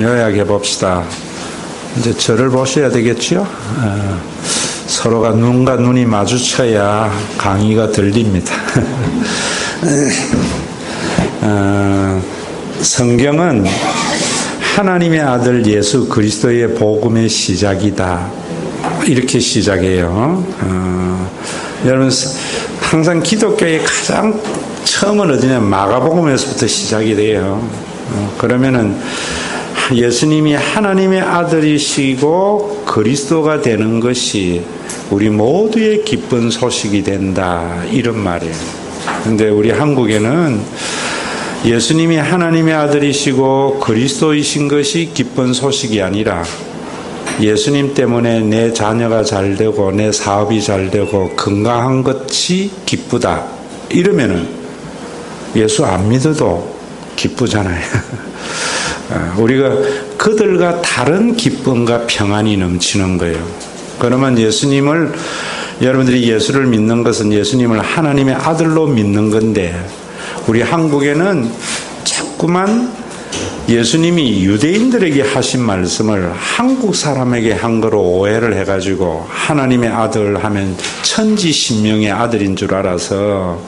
요약해 봅시다. 이제 저를 보셔야 되겠죠? 서로가 눈과 눈이 마주쳐야 강의가 들립니다. 성경은 하나님의 아들 예수 그리스도의 복음의 시작이다. 이렇게 시작해요. 여러분, 항상 기독교의 가장 처음은 어디냐? 마가복음에서부터 시작이 돼요. 그러면은 예수님이 하나님의 아들이시고 그리스도가 되는 것이 우리 모두의 기쁜 소식이 된다. 이런 말이에요. 근데 우리 한국에는 예수님이 하나님의 아들이시고 그리스도이신 것이 기쁜 소식이 아니라 예수님 때문에 내 자녀가 잘 되고 내 사업이 잘 되고 건강한 것이 기쁘다. 이러면은 예수 안 믿어도 기쁘잖아요. 우리가 그들과 다른 기쁨과 평안이 넘치는 거예요. 그러면 예수님을, 여러분들이 예수를 믿는 것은 예수님을 하나님의 아들로 믿는 건데, 우리 한국에는 자꾸만 예수님이 유대인들에게 하신 말씀을 한국 사람에게 한 거로 오해를 해가지고 하나님의 아들 하면 천지신명의 아들인 줄 알아서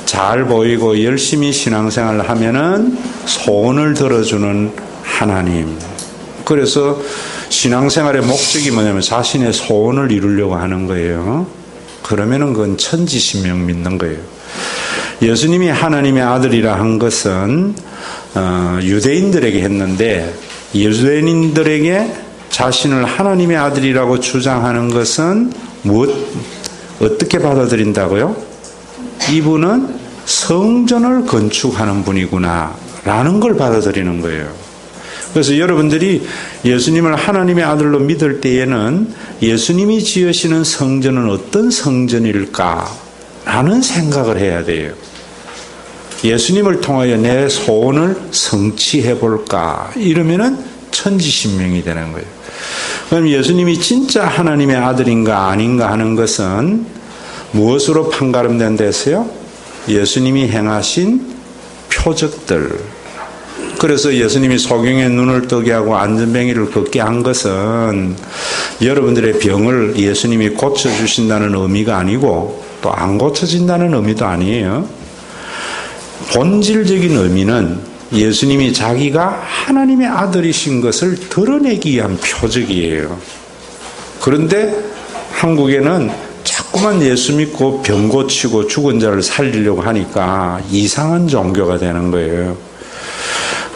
잘 보이고 열심히 신앙생활을 하면은 소원을 들어주는 하나님. 그래서 신앙생활의 목적이 뭐냐면 자신의 소원을 이루려고 하는 거예요. 그러면은 그건 천지신명 믿는 거예요. 예수님이 하나님의 아들이라 한 것은 유대인들에게 했는데, 유대인들에게 자신을 하나님의 아들이라고 주장하는 것은 어떻게 받아들인다고요? 이분은 성전을 건축하는 분이구나 라는 걸 받아들이는 거예요. 그래서 여러분들이 예수님을 하나님의 아들로 믿을 때에는 예수님이 지으시는 성전은 어떤 성전일까 라는 생각을 해야 돼요. 예수님을 통하여 내 소원을 성취해 볼까, 이러면은 천지신명이 되는 거예요. 그럼 예수님이 진짜 하나님의 아들인가 아닌가 하는 것은 무엇으로 판가름된다 했어요? 예수님이 행하신 표적들. 그래서 예수님이 소경의 눈을 뜨게 하고 안전뱅이를 걷게 한 것은 여러분들의 병을 예수님이 고쳐주신다는 의미가 아니고 또 안 고쳐진다는 의미도 아니에요. 본질적인 의미는 예수님이 자기가 하나님의 아들이신 것을 드러내기 위한 표적이에요. 그런데 한국에는 자꾸만 예수 믿고 병 고치고 죽은 자를 살리려고 하니까 이상한 종교가 되는 거예요.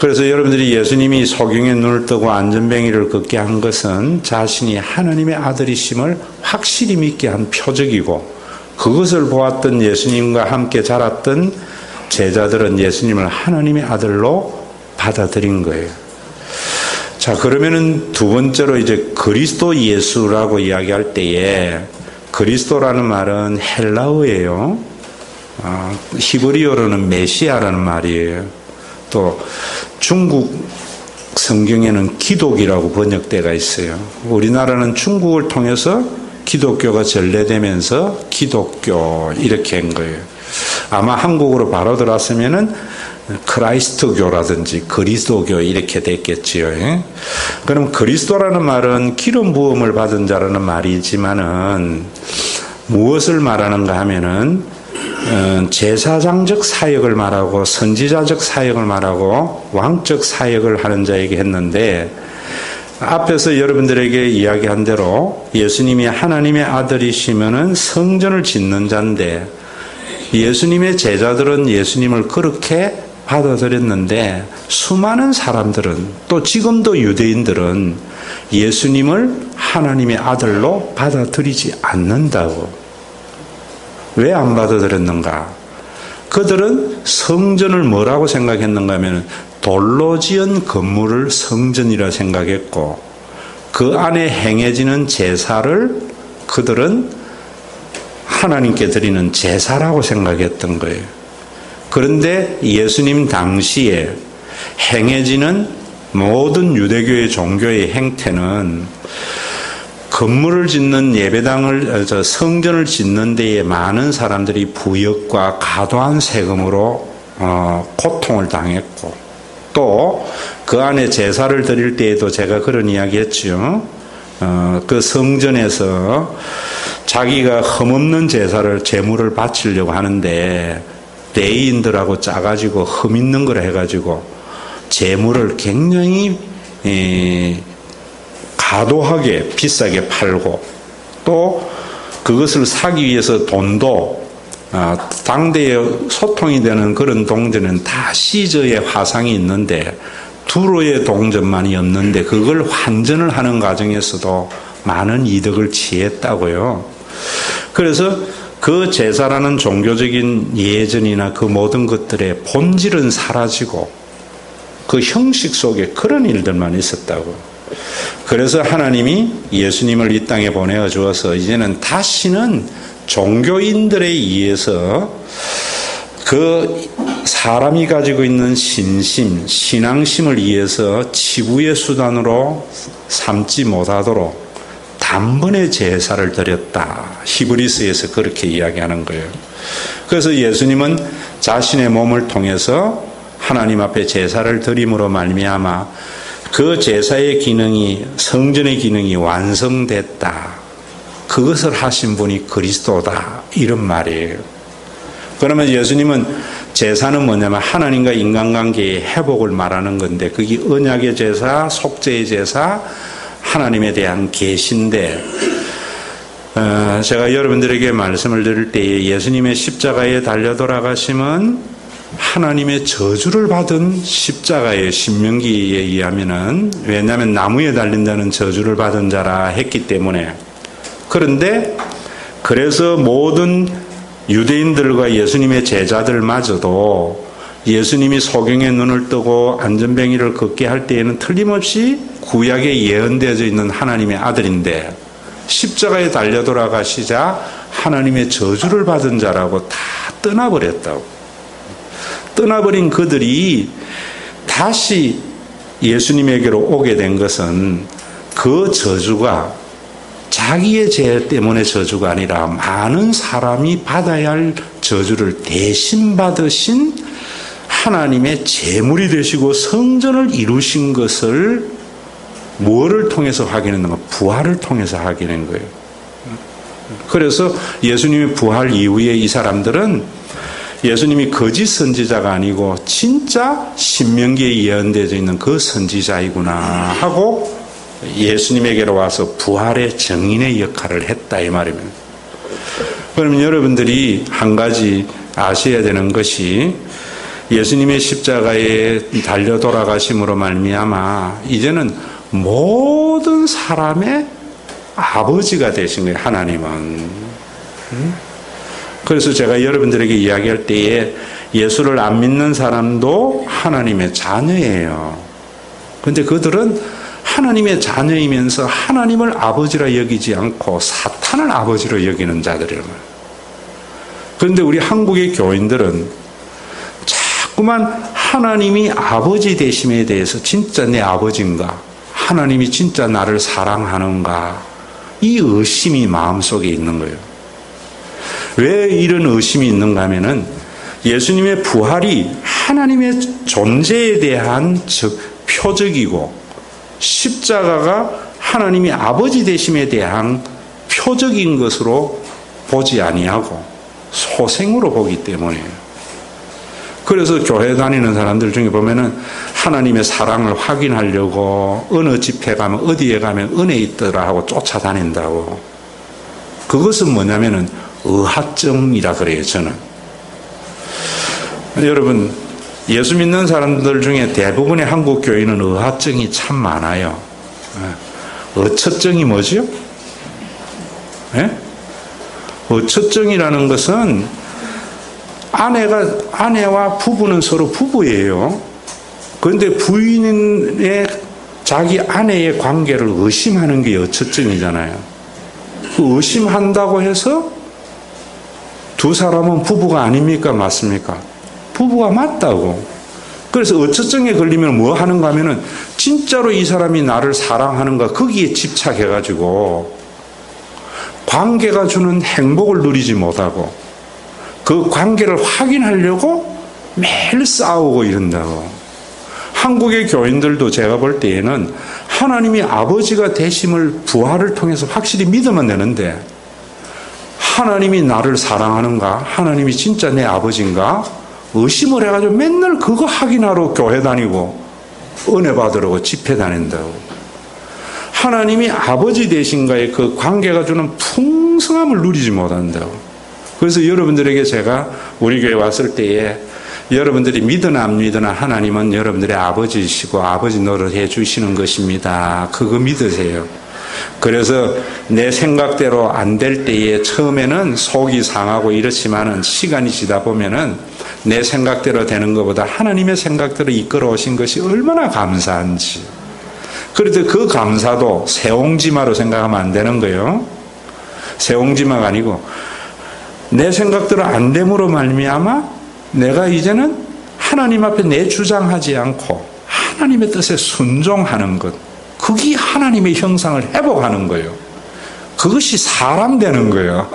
그래서 여러분들이 예수님이 소경의 눈을 뜨고 안전뱅이를 걷게 한 것은 자신이 하나님의 아들이심을 확실히 믿게 한 표적이고, 그것을 보았던 예수님과 함께 자랐던 제자들은 예수님을 하나님의 아들로 받아들인 거예요. 자, 그러면은 두 번째로 이제 그리스도 예수라고 이야기할 때에, 그리스도라는 말은 헬라어예요. 히브리어로는 메시아라는 말이에요. 또 중국 성경에는 기독이라고 번역되어 있어요. 우리나라는 중국을 통해서 기독교가 전래되면서 기독교 이렇게 한 거예요. 아마 한국으로 바로 들어왔으면은 크라이스트교라든지 그리스도교 이렇게 됐겠지요. 그럼 그리스도라는 말은 기름 부음을 받은 자라는 말이지만은 무엇을 말하는가 하면은 제사장적 사역을 말하고 선지자적 사역을 말하고 왕적 사역을 하는 자에게 했는데, 앞에서 여러분들에게 이야기한 대로 예수님이 하나님의 아들이시면은 성전을 짓는 자인데, 예수님의 제자들은 예수님을 그렇게 받아들였는데 수많은 사람들은, 또 지금도 유대인들은 예수님을 하나님의 아들로 받아들이지 않는다고. 왜 안 받아들였는가? 그들은 성전을 뭐라고 생각했는가 하면 돌로 지은 건물을 성전이라 생각했고, 그 안에 행해지는 제사를 그들은 하나님께 드리는 제사라고 생각했던 거예요. 그런데 예수님 당시에 행해지는 모든 유대교의 종교의 행태는 건물을 짓는 예배당을, 성전을 짓는 데에 많은 사람들이 부역과 과도한 세금으로 고통을 당했고, 또 그 안에 제사를 드릴 때에도 제가 그런 이야기 했죠. 그 성전에서 자기가 흠없는 제물을 바치려고 하는데 레위인들하고 짜가지고 흠 있는 걸 해가지고 제물을 굉장히 과도하게 비싸게 팔고 또 그것을 사기 위해서 돈도 당대에 소통이 되는 그런 동전은 다 시저의 화상이 있는데 두로의 동전만이 없는데 그걸 환전을 하는 과정에서도 많은 이득을 취했다고요. 그래서 그 제사라는 종교적인 예전이나 그 모든 것들의 본질은 사라지고 그 형식 속에 그런 일들만 있었다고. 그래서 하나님이 예수님을 이 땅에 보내어 주어서 이제는 다시는 종교인들에 의해서 그 사람이 가지고 있는 신앙심을 위해서 치부의 수단으로 삼지 못하도록 단번에 제사를 드렸다. 히브리서에서 그렇게 이야기하는 거예요. 그래서 예수님은 자신의 몸을 통해서 하나님 앞에 제사를 드림으로 말미암아 그 제사의 기능이 성전의 기능이 완성됐다. 그것을 하신 분이 그리스도다. 이런 말이에요. 그러면 예수님은 제사는 뭐냐면 하나님과 인간관계의 회복을 말하는 건데 그게 언약의 제사, 속죄의 제사, 하나님에 대한 계시인데 제가 여러분들에게 말씀을 드릴 때에 예수님의 십자가에 달려 돌아가심은 하나님의 저주를 받은 십자가의 신명기에 의하면은 왜냐하면 나무에 달린다는 저주를 받은 자라 했기 때문에 그런데 그래서 모든 유대인들과 예수님의 제자들마저도 예수님이 소경의 눈을 뜨고 안전뱅이를 걷게 할 때에는 틀림없이 구약에 예언되어져 있는 하나님의 아들인데 십자가에 달려 돌아가시자 하나님의 저주를 받은 자라고 다 떠나버렸다고. 떠나버린 그들이 다시 예수님에게로 오게 된 것은 그 저주가 자기의 죄 때문에 저주가 아니라 많은 사람이 받아야 할 저주를 대신 받으신 하나님의 제물이 되시고 성전을 이루신 것을 뭐를 통해서 확인했는가? 부활을 통해서 확인한 거예요. 그래서 예수님의 부활 이후에 이 사람들은 예수님이 거짓 선지자가 아니고 진짜 신명기에 예언되어 있는 그 선지자이구나 하고 예수님에게로 와서 부활의 증인의 역할을 했다 이 말입니다. 그러면 여러분들이 한 가지 아셔야 되는 것이 예수님의 십자가에 달려 돌아가심으로 말미암아 이제는 모든 사람의 아버지가 되신 거예요. 하나님은. 그래서 제가 여러분들에게 이야기할 때에 예수를 안 믿는 사람도 하나님의 자녀예요. 그런데 그들은 하나님의 자녀이면서 하나님을 아버지라 여기지 않고 사탄을 아버지로 여기는 자들이에요. 그런데 우리 한국의 교인들은 자꾸만 하나님이 아버지 되심에 대해서 진짜 내 아버지인가? 하나님이 진짜 나를 사랑하는가? 이 의심이 마음속에 있는 거예요. 왜 이런 의심이 있는가 하면은 예수님의 부활이 하나님의 존재에 대한 표적이고 십자가가 하나님이 아버지 되심에 대한 표적인 것으로 보지 아니하고 소생으로 보기 때문이에요. 그래서 교회 다니는 사람들 중에 보면은 하나님의 사랑을 확인하려고 어느 집회 가면 어디에 가면 은혜 있더라 하고 쫓아다닌다고. 그것은 뭐냐면은 의학증이라 그래요, 저는. 여러분, 예수 믿는 사람들 중에 대부분의 한국 교인은 의학증이 참 많아요. 어처증이 뭐죠? 어처증이라는 것은 아내와 부부는 서로 부부예요. 그런데 부인의 자기 아내의 관계를 의심하는 게 어처증이잖아요. 그 의심한다고 해서 두 사람은 부부가 아닙니까? 맞습니까? 부부가 맞다고. 그래서 어처증에 걸리면 뭐 하는가 하면은 진짜로 이 사람이 나를 사랑하는가 거기에 집착해가지고 관계가 주는 행복을 누리지 못하고 그 관계를 확인하려고 매일 싸우고 이런다고. 한국의 교인들도 제가 볼 때에는 하나님이 아버지가 되심을 부활을 통해서 확실히 믿으면 되는데, 하나님이 나를 사랑하는가? 하나님이 진짜 내 아버지인가? 의심을 해가지고 맨날 그거 확인하러 교회 다니고 은혜 받으려고 집회 다닌다고. 하나님이 아버지 되신가의 그 관계가 주는 풍성함을 누리지 못한다고. 그래서 여러분들에게 제가 우리 교회 왔을 때에 여러분들이 믿으나 안 믿으나 하나님은 여러분들의 아버지이시고 아버지 노릇 해주시는 것입니다. 그거 믿으세요. 그래서 내 생각대로 안 될 때에 처음에는 속이 상하고 이렇지만은 시간이 지다 보면은 내 생각대로 되는 것보다 하나님의 생각대로 이끌어 오신 것이 얼마나 감사한지. 그런데 그 감사도 새옹지마로 생각하면 안 되는 거예요. 새옹지마가 아니고 내 생각대로 안 됨으로 말미암아 내가 이제는 하나님 앞에 내 주장하지 않고 하나님의 뜻에 순종하는 것, 그게 하나님의 형상을 회복하는 거예요. 그것이 사람 되는 거예요.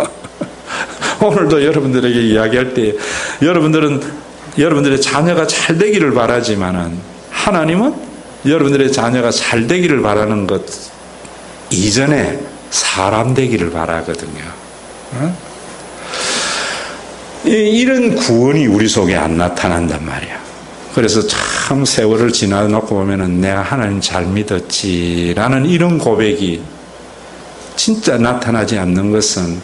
오늘도 여러분들에게 이야기할 때 여러분들의 자녀가 잘 되기를 바라지만은 하나님은 여러분들의 자녀가 잘 되기를 바라는 것 이전에 사람 되기를 바라거든요. 이런 구원이 우리 속에 안 나타난단 말이야. 그래서 참 세월을 지나놓고 보면은 내가 하나님 잘 믿었지라는 이런 고백이 진짜 나타나지 않는 것은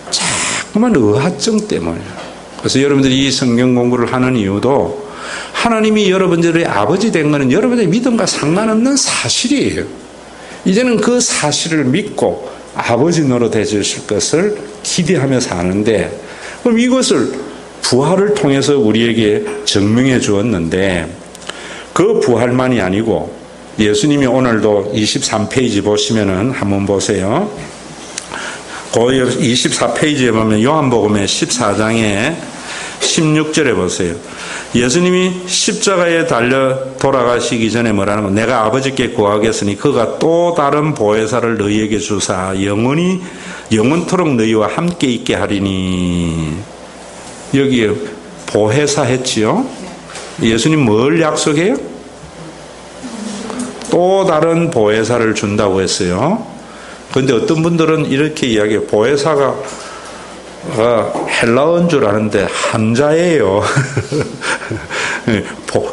자꾸만 의학증 때문이에요. 그래서 여러분들이 이 성경 공부를 하는 이유도 하나님이 여러분들의 아버지 된 것은 여러분의 믿음과 상관없는 사실이에요. 이제는 그 사실을 믿고 아버지 노릇 해주실 것을 기대하며 사는데, 그럼 이것을 부활을 통해서 우리에게 증명해 주었는데, 그 부활만이 아니고 예수님이 오늘도 23페이지 보시면은 한번 보세요. 그 24페이지에 보면 요한복음의 14장에 16절에 보세요. 예수님이 십자가에 달려 돌아가시기 전에 뭐라는 거? 내가 아버지께 구하겠으니 그가 또 다른 보혜사를 너희에게 주사 영원토록 너희와 함께 있게 하리니. 여기에 보혜사 했지요? 예수님 뭘 약속해요? 또 다른 보혜사를 준다고 했어요. 그런데 어떤 분들은 이렇게 이야기해요. 보혜사가 헬라어인 줄 아는데 한자예요.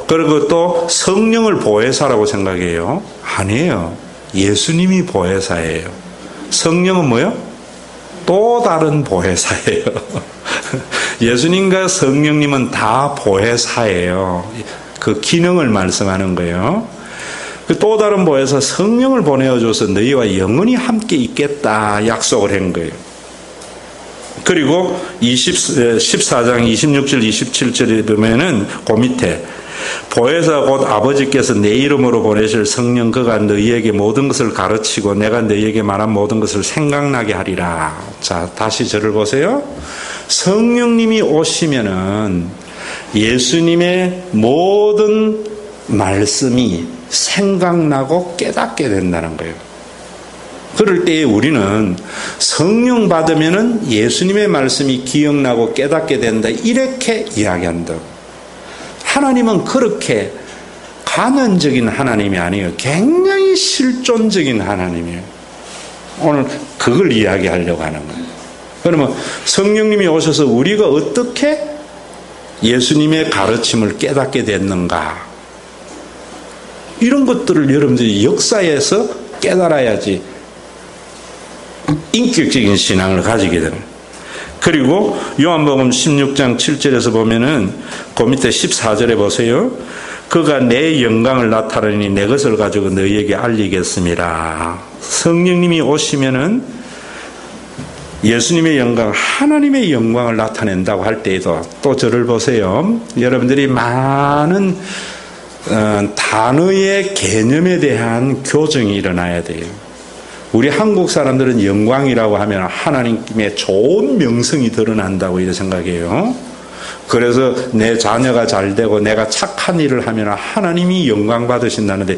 그리고 또 성령을 보혜사라고 생각해요. 아니에요. 예수님이 보혜사예요. 성령은 뭐요? 또 다른 보혜사예요. 예수님과 성령님은 다 보혜사예요. 그 기능을 말씀하는 거예요. 또 다른 보혜사 성령을 보내어줘서 너희와 영원히 함께 있겠다 약속을 한 거예요. 그리고 14장 26절 27절에 보면은 그 밑에 보혜사 곧 아버지께서 내 이름으로 보내실 성령 그가 너희에게 모든 것을 가르치고 내가 너희에게 말한 모든 것을 생각나게 하리라. 자, 다시 저를 보세요. 성령님이 오시면은 예수님의 모든 말씀이 생각나고 깨닫게 된다는 거예요. 그럴 때에 우리는 성령 받으면은 예수님의 말씀이 기억나고 깨닫게 된다, 이렇게 이야기한다. 하나님은 그렇게 가면적인 하나님이 아니에요. 굉장히 실존적인 하나님이에요. 오늘 그걸 이야기하려고 하는 거예요. 그러면 성령님이 오셔서 우리가 어떻게 예수님의 가르침을 깨닫게 됐는가, 이런 것들을 여러분들이 역사에서 깨달아야지 인격적인 신앙을 가지게 됩니다. 그리고 요한복음 16장 7절에서 보면은 그 밑에 14절에 보세요. 그가 내 영광을 나타내니 내 것을 가지고 너희에게 알리겠습니다. 성령님이 오시면은 예수님의 영광, 하나님의 영광을 나타낸다고 할 때에도 또 저를 보세요. 여러분들이 많은 단어의 개념에 대한 교정이 일어나야 돼요. 우리 한국 사람들은 영광이라고 하면 하나님의 좋은 명성이 드러난다고 이렇게 생각해요. 그래서 내 자녀가 잘 되고 내가 착한 일을 하면 하나님이 영광 받으신다는데,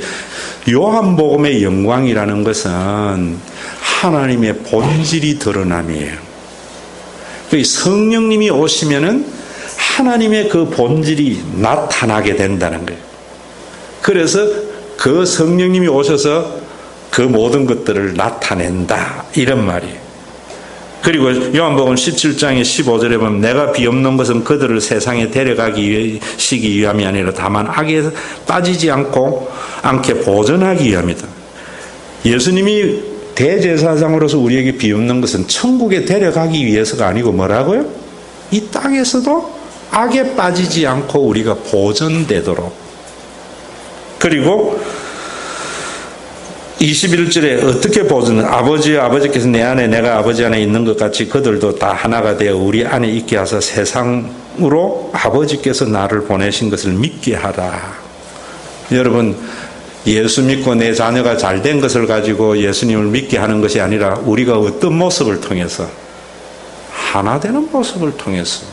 요한복음의 영광이라는 것은 하나님의 본질이 드러남이에요. 성령님이 오시면은 하나님의 그 본질이 나타나게 된다는 거예요. 그래서 그 성령님이 오셔서 그 모든 것들을 나타낸다 이런 말이에요. 그리고 요한복음 17장의 15절에 보면 내가 비옵는 것은 그들을 세상에 데려가기 위함이 아니라 다만 악에 빠지지 않게 보존하기 위함이다. 예수님이 대제사장으로서 우리에게 비옵는 것은 천국에 데려가기 위해서가 아니고 뭐라고요? 이 땅에서도 악에 빠지지 않고 우리가 보존되도록. 그리고 21절에 어떻게 보존은 아버지께서 내 안에 내가 아버지 안에 있는 것 같이 그들도 다 하나가 되어 우리 안에 있게 하사 세상으로 아버지께서 나를 보내신 것을 믿게 하라. 여러분, 예수 믿고 내 자녀가 잘된 것을 가지고 예수님을 믿게 하는 것이 아니라 우리가 어떤 모습을 통해서 하나 되는 모습을 통해서.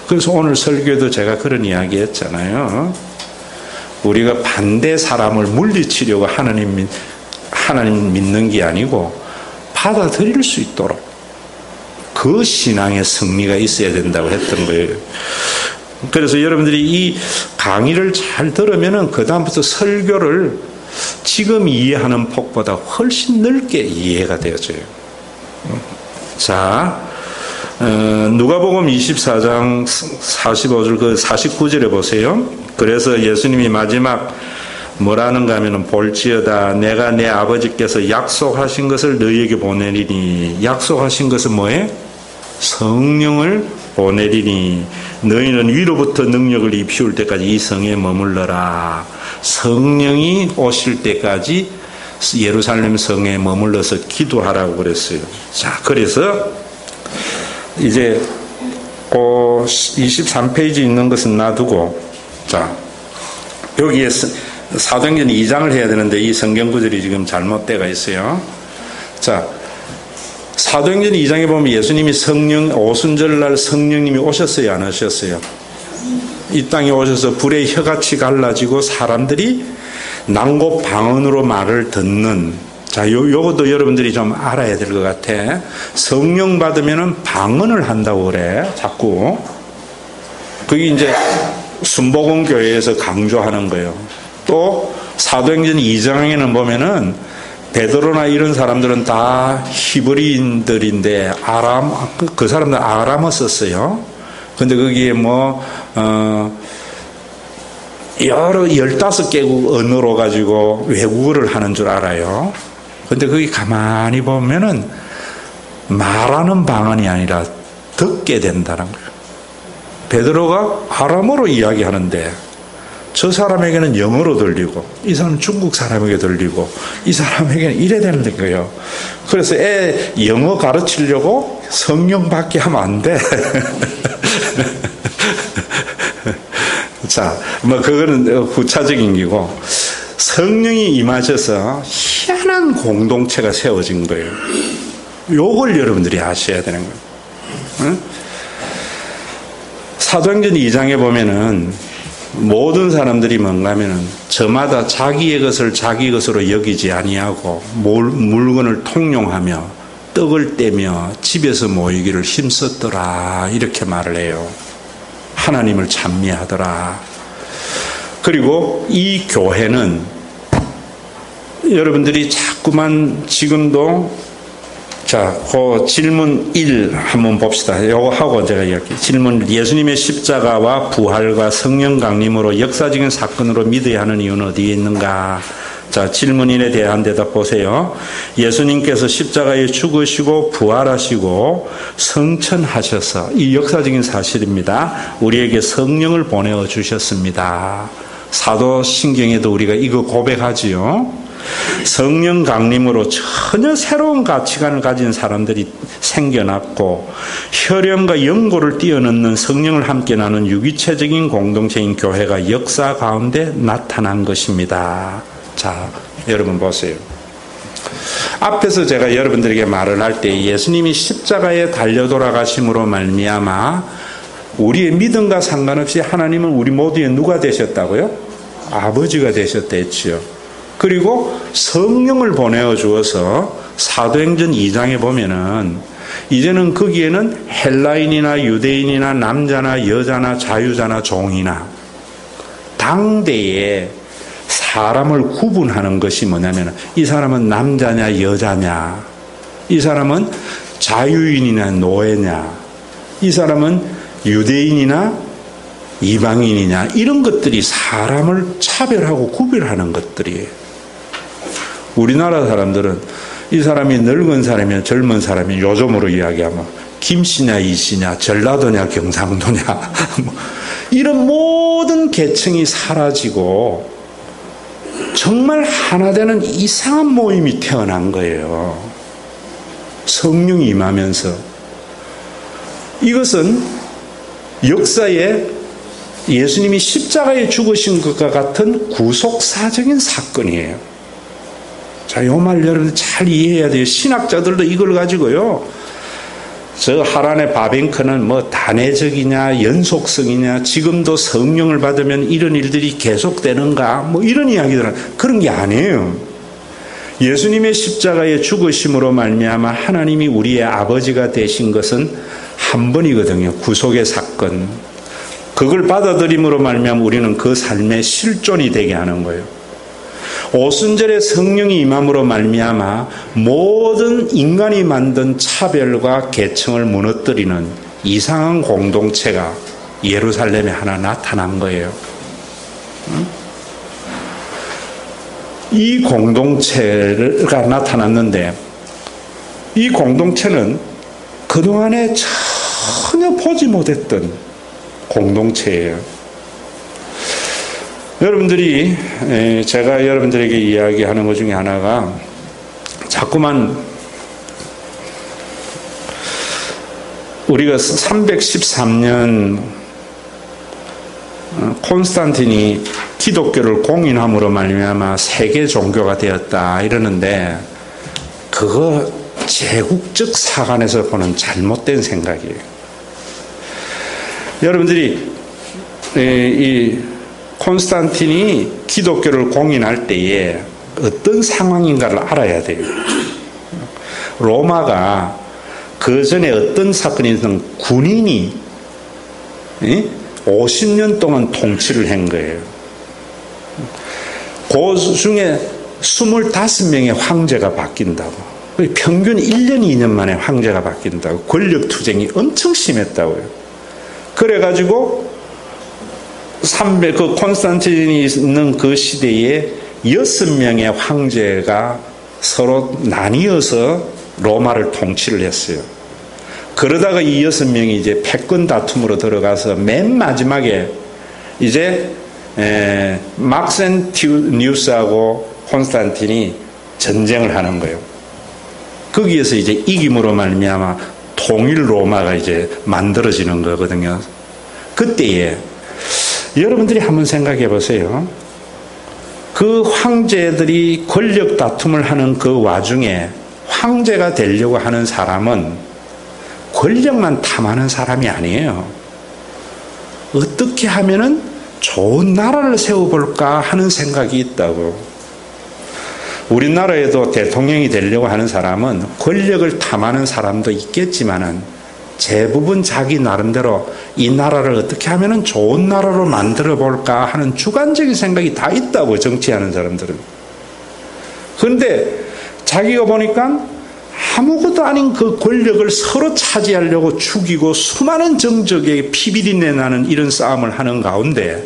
그래서 오늘 설교에도 제가 그런 이야기 했잖아요. 우리가 반대 사람을 물리치려고 하나님 믿는 게 아니고 받아들일 수 있도록 그 신앙의 승리가 있어야 된다고 했던 거예요. 그래서 여러분들이 이 강의를 잘 들으면은 그다음부터 설교를 지금 이해하는 폭보다 훨씬 넓게 이해가 되어져요. 자, 누가복음 24장 45절 그 49절에 보세요. 그래서 예수님이 마지막 뭐라는가 하면은 볼지어다 내가 내 아버지께서 약속하신 것을 너희에게 보내리니. 약속하신 것은 뭐예요? 성령을 보내리니 너희는 위로부터 능력을 입히울 때까지 이 성에 머물러라. 성령이 오실 때까지 예루살렘 성에 머물러서 기도하라고 그랬어요. 자, 그래서 이제 23페이지 있는 것은 놔두고, 자, 여기에 사도행전 2장을 해야 되는데 이 성경 구절이 지금 잘못되어 있어요. 자, 사도행전 2장에 보면 예수님이 오순절날 성령님이 오셨어요, 안 오셨어요? 이 땅에 오셔서 불의 혀같이 갈라지고 사람들이 난곳 방언으로 말을 듣는. 자, 요것도 여러분들이 좀 알아야 될 것 같아. 성령 받으면은 방언을 한다고 그래, 자꾸. 그게 이제 순복음 교회에서 강조하는 거예요. 또 사도행전 2장에는 보면은 베드로나 이런 사람들은 다 히브리인들인데 그 사람들 아람어 썼어요. 근데 거기에 여러 15개국 언어로 가지고 외국어를 하는 줄 알아요. 근데 거기 가만히 보면은 말하는 방언이 아니라 듣게 된다는 거예요. 베드로가 아람어로 이야기하는데 저 사람에게는 영어로 들리고 이 사람은 중국 사람에게 들리고 이 사람에게는 이래 되는 거예요. 그래서 영어 가르치려고 성령 받게 하면 안 돼. 자, 그거는 후차적인 기고 성령이 임하셔서 희한한 공동체가 세워진 거예요. 요걸 여러분들이 아셔야 되는 거예요. 응? 사도행전 2장에 보면은 모든 사람들이 뭔가 하면은 저마다 자기의 것을 자기 것으로 여기지 아니하고 물건을 통용하며 떡을 떼며 집에서 모이기를 힘썼더라 이렇게 말을 해요. 하나님을 찬미하더라. 그리고 이 교회는 여러분들이 자꾸만 지금도 자, 그 질문 1 한번 봅시다. 요거 하고 제가 이렇게 질문 예수님의 십자가와 부활과 성령 강림으로 역사적인 사건으로 믿어야 하는 이유는 어디에 있는가? 자, 질문인에 대한 대답 보세요. 예수님께서 십자가에 죽으시고 부활하시고 성천하셔서 이 역사적인 사실입니다. 우리에게 성령을 보내어 주셨습니다. 사도신경에도 우리가 이거 고백하지요. 성령 강림으로 전혀 새로운 가치관을 가진 사람들이 생겨났고 혈연과 연고를 뛰어넘는 성령을 함께 나누는 유기체적인 공동체인 교회가 역사 가운데 나타난 것입니다. 자, 여러분 보세요. 앞에서 제가 여러분들에게 말을 할 때 예수님이 십자가에 달려 돌아가심으로 말미암아 우리의 믿음과 상관없이 하나님은 우리 모두의 누가 되셨다고요? 아버지가 되셨다 했지요. 그리고 성령을 보내어 주어서 사도행전 2장에 보면은 이제는 거기에는 헬라인이나 유대인이나 남자나 여자나 자유자나 종이나 당대에 사람을 구분하는 것이 뭐냐면 이 사람은 남자냐 여자냐, 이 사람은 자유인이나 노예냐, 이 사람은 유대인이나 이방인이냐, 이런 것들이 사람을 차별하고 구별하는 것들이에요. 우리나라 사람들은 이 사람이 늙은 사람이냐 젊은 사람이 요즘으로 이야기하면 김씨냐 이씨냐 전라도냐 경상도냐 이런 모든 계층이 사라지고 정말 하나 되는 이상한 모임이 태어난 거예요. 성령이 임하면서. 이것은 역사에 예수님이 십자가에 죽으신 것과 같은 구속사적인 사건이에요. 자, 요 말 여러분 잘 이해해야 돼요. 신학자들도 이걸 가지고요, 저 하란의 바벤크는 뭐 단회적이냐 연속성이냐, 지금도 성령을 받으면 이런 일들이 계속되는가, 뭐 이런 이야기들은 그런 게 아니에요. 예수님의 십자가에 죽으심으로 말미암아 하나님이 우리의 아버지가 되신 것은 한 번이거든요. 구속의 사건. 그걸 받아들임으로 말미암아 우리는 그 삶의 실존이 되게 하는 거예요. 오순절에 성령이 임함으로 말미암아 모든 인간이 만든 차별과 계층을 무너뜨리는 이상한 공동체가 예루살렘에 하나 나타난 거예요. 이 공동체가 나타났는데 이 공동체는 그동안에 전혀 보지 못했던 공동체예요. 여러분들이, 제가 여러분들에게 이야기하는 것 중에 하나가 자꾸만 우리가 313년 콘스탄틴이 기독교를 공인함으로 말미암아 세계 종교가 되었다 이러는데 그거 제국적 사관에서 보는 잘못된 생각이에요. 여러분들이 이 콘스탄틴이 기독교를 공인할 때에 어떤 상황인가를 알아야 돼요. 로마가 그 전에 어떤 사건이 있었던 군인이 50년 동안 통치를 한 거예요. 그 중에 25명의 황제가 바뀐다고. 평균 1년, 2년 만에 황제가 바뀐다고. 권력 투쟁이 엄청 심했다고요. 그래가지고 그 콘스탄틴이 있는 그 시대에 6명의 황제가 서로 나뉘어서 로마를 통치를 했어요. 그러다가 이 6명이 이제 패권 다툼으로 들어가서 맨 마지막에 이제 막센티우스하고 콘스탄틴이 전쟁을 하는 거예요. 거기에서 이제 이김으로 말미암아 통일 로마가 이제 만들어지는 거거든요. 그때에 여러분들이 한번 생각해 보세요. 그 황제들이 권력 다툼을 하는 그 와중에 황제가 되려고 하는 사람은 권력만 탐하는 사람이 아니에요. 어떻게 하면은 좋은 나라를 세워볼까 하는 생각이 있다고. 우리나라에도 대통령이 되려고 하는 사람은 권력을 탐하는 사람도 있겠지만은 대부분 자기 나름대로 이 나라를 어떻게 하면은 좋은 나라로 만들어 볼까 하는 주관적인 생각이 다 있다고, 정치하는 사람들은. 그런데 자기가 보니까 아무것도 아닌 그 권력을 서로 차지하려고 죽이고 수많은 정적에 피비린내 나는 이런 싸움을 하는 가운데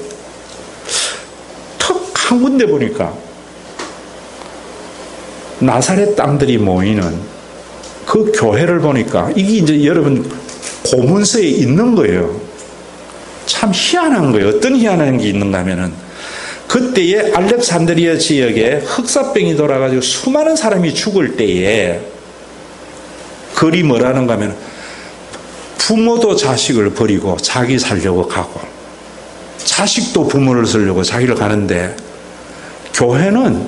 턱 한 군데 보니까 나사렛 땅들이 모이는 그 교회를 보니까 이게 이제 여러분 고문서에 있는 거예요. 참 희한한 거예요. 어떤 희한한 게 있는가 하면은 그때에 알렉산드리아 지역에 흑사병이 돌아가지고 수많은 사람이 죽을 때에 글이 뭐라는가 하면 부모도 자식을 버리고 자기 살려고 가고 자식도 부모를 쓰려고 자기를 가는데 교회는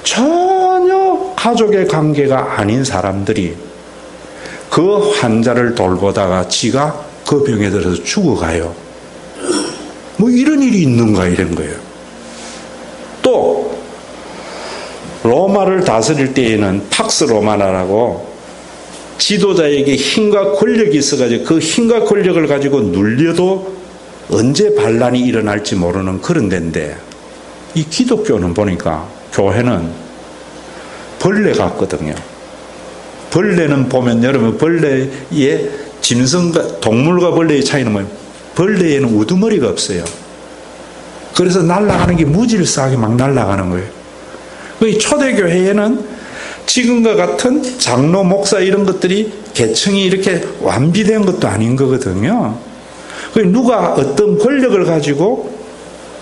전혀 가족의 관계가 아닌 사람들이 그 환자를 돌보다가 지가 그 병에 들어서 죽어가요. 뭐 이런 일이 있는가 이런 거예요. 또 로마를 다스릴 때에는 팍스 로마나라고 지도자에게 힘과 권력이 있어가지고 그 힘과 권력을 가지고 눌려도 언제 반란이 일어날지 모르는 그런 데인데, 이 기독교는 보니까 교회는 벌레 같거든요. 벌레는 보면 여러분, 벌레의 짐승과 동물과 벌레의 차이는 뭐예요? 벌레에는 우두머리가 없어요. 그래서 날아가는 게 무질서하게 막 날아가는 거예요. 이 초대교회에는 지금과 같은 장로, 목사 이런 것들이 계층이 이렇게 완비된 것도 아닌 거거든요. 누가 어떤 권력을 가지고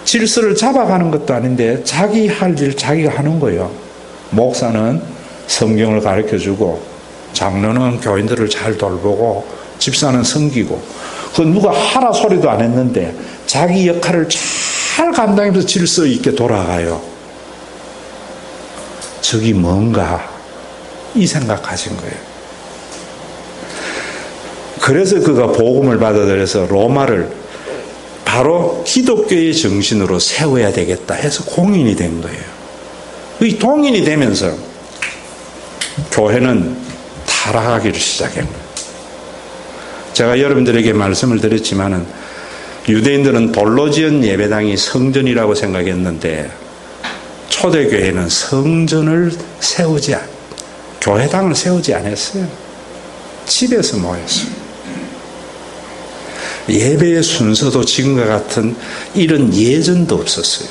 질서를 잡아가는 것도 아닌데 자기 할 일 자기가 하는 거예요. 목사는 성경을 가르쳐주고, 장로는 교인들을 잘 돌보고, 집사는 섬기고, 그 누가 하라 소리도 안 했는데 자기 역할을 잘 감당하면서 질서 있게 돌아가요. 저기 뭔가 이 생각하신 거예요. 그래서 그가 복음을 받아들여서 로마를 바로 기독교의 정신으로 세워야 되겠다 해서 공인이 된 거예요. 이 동인이 되면서 교회는 타락하기를 시작한 거예요. 제가 여러분들에게 말씀을 드렸지만은 유대인들은 돌로 지은 예배당이 성전이라고 생각했는데 초대교회는 성전을 교회당을 세우지 않았어요. 집에서 모였어요. 예배의 순서도 지금과 같은 이런 예전도 없었어요.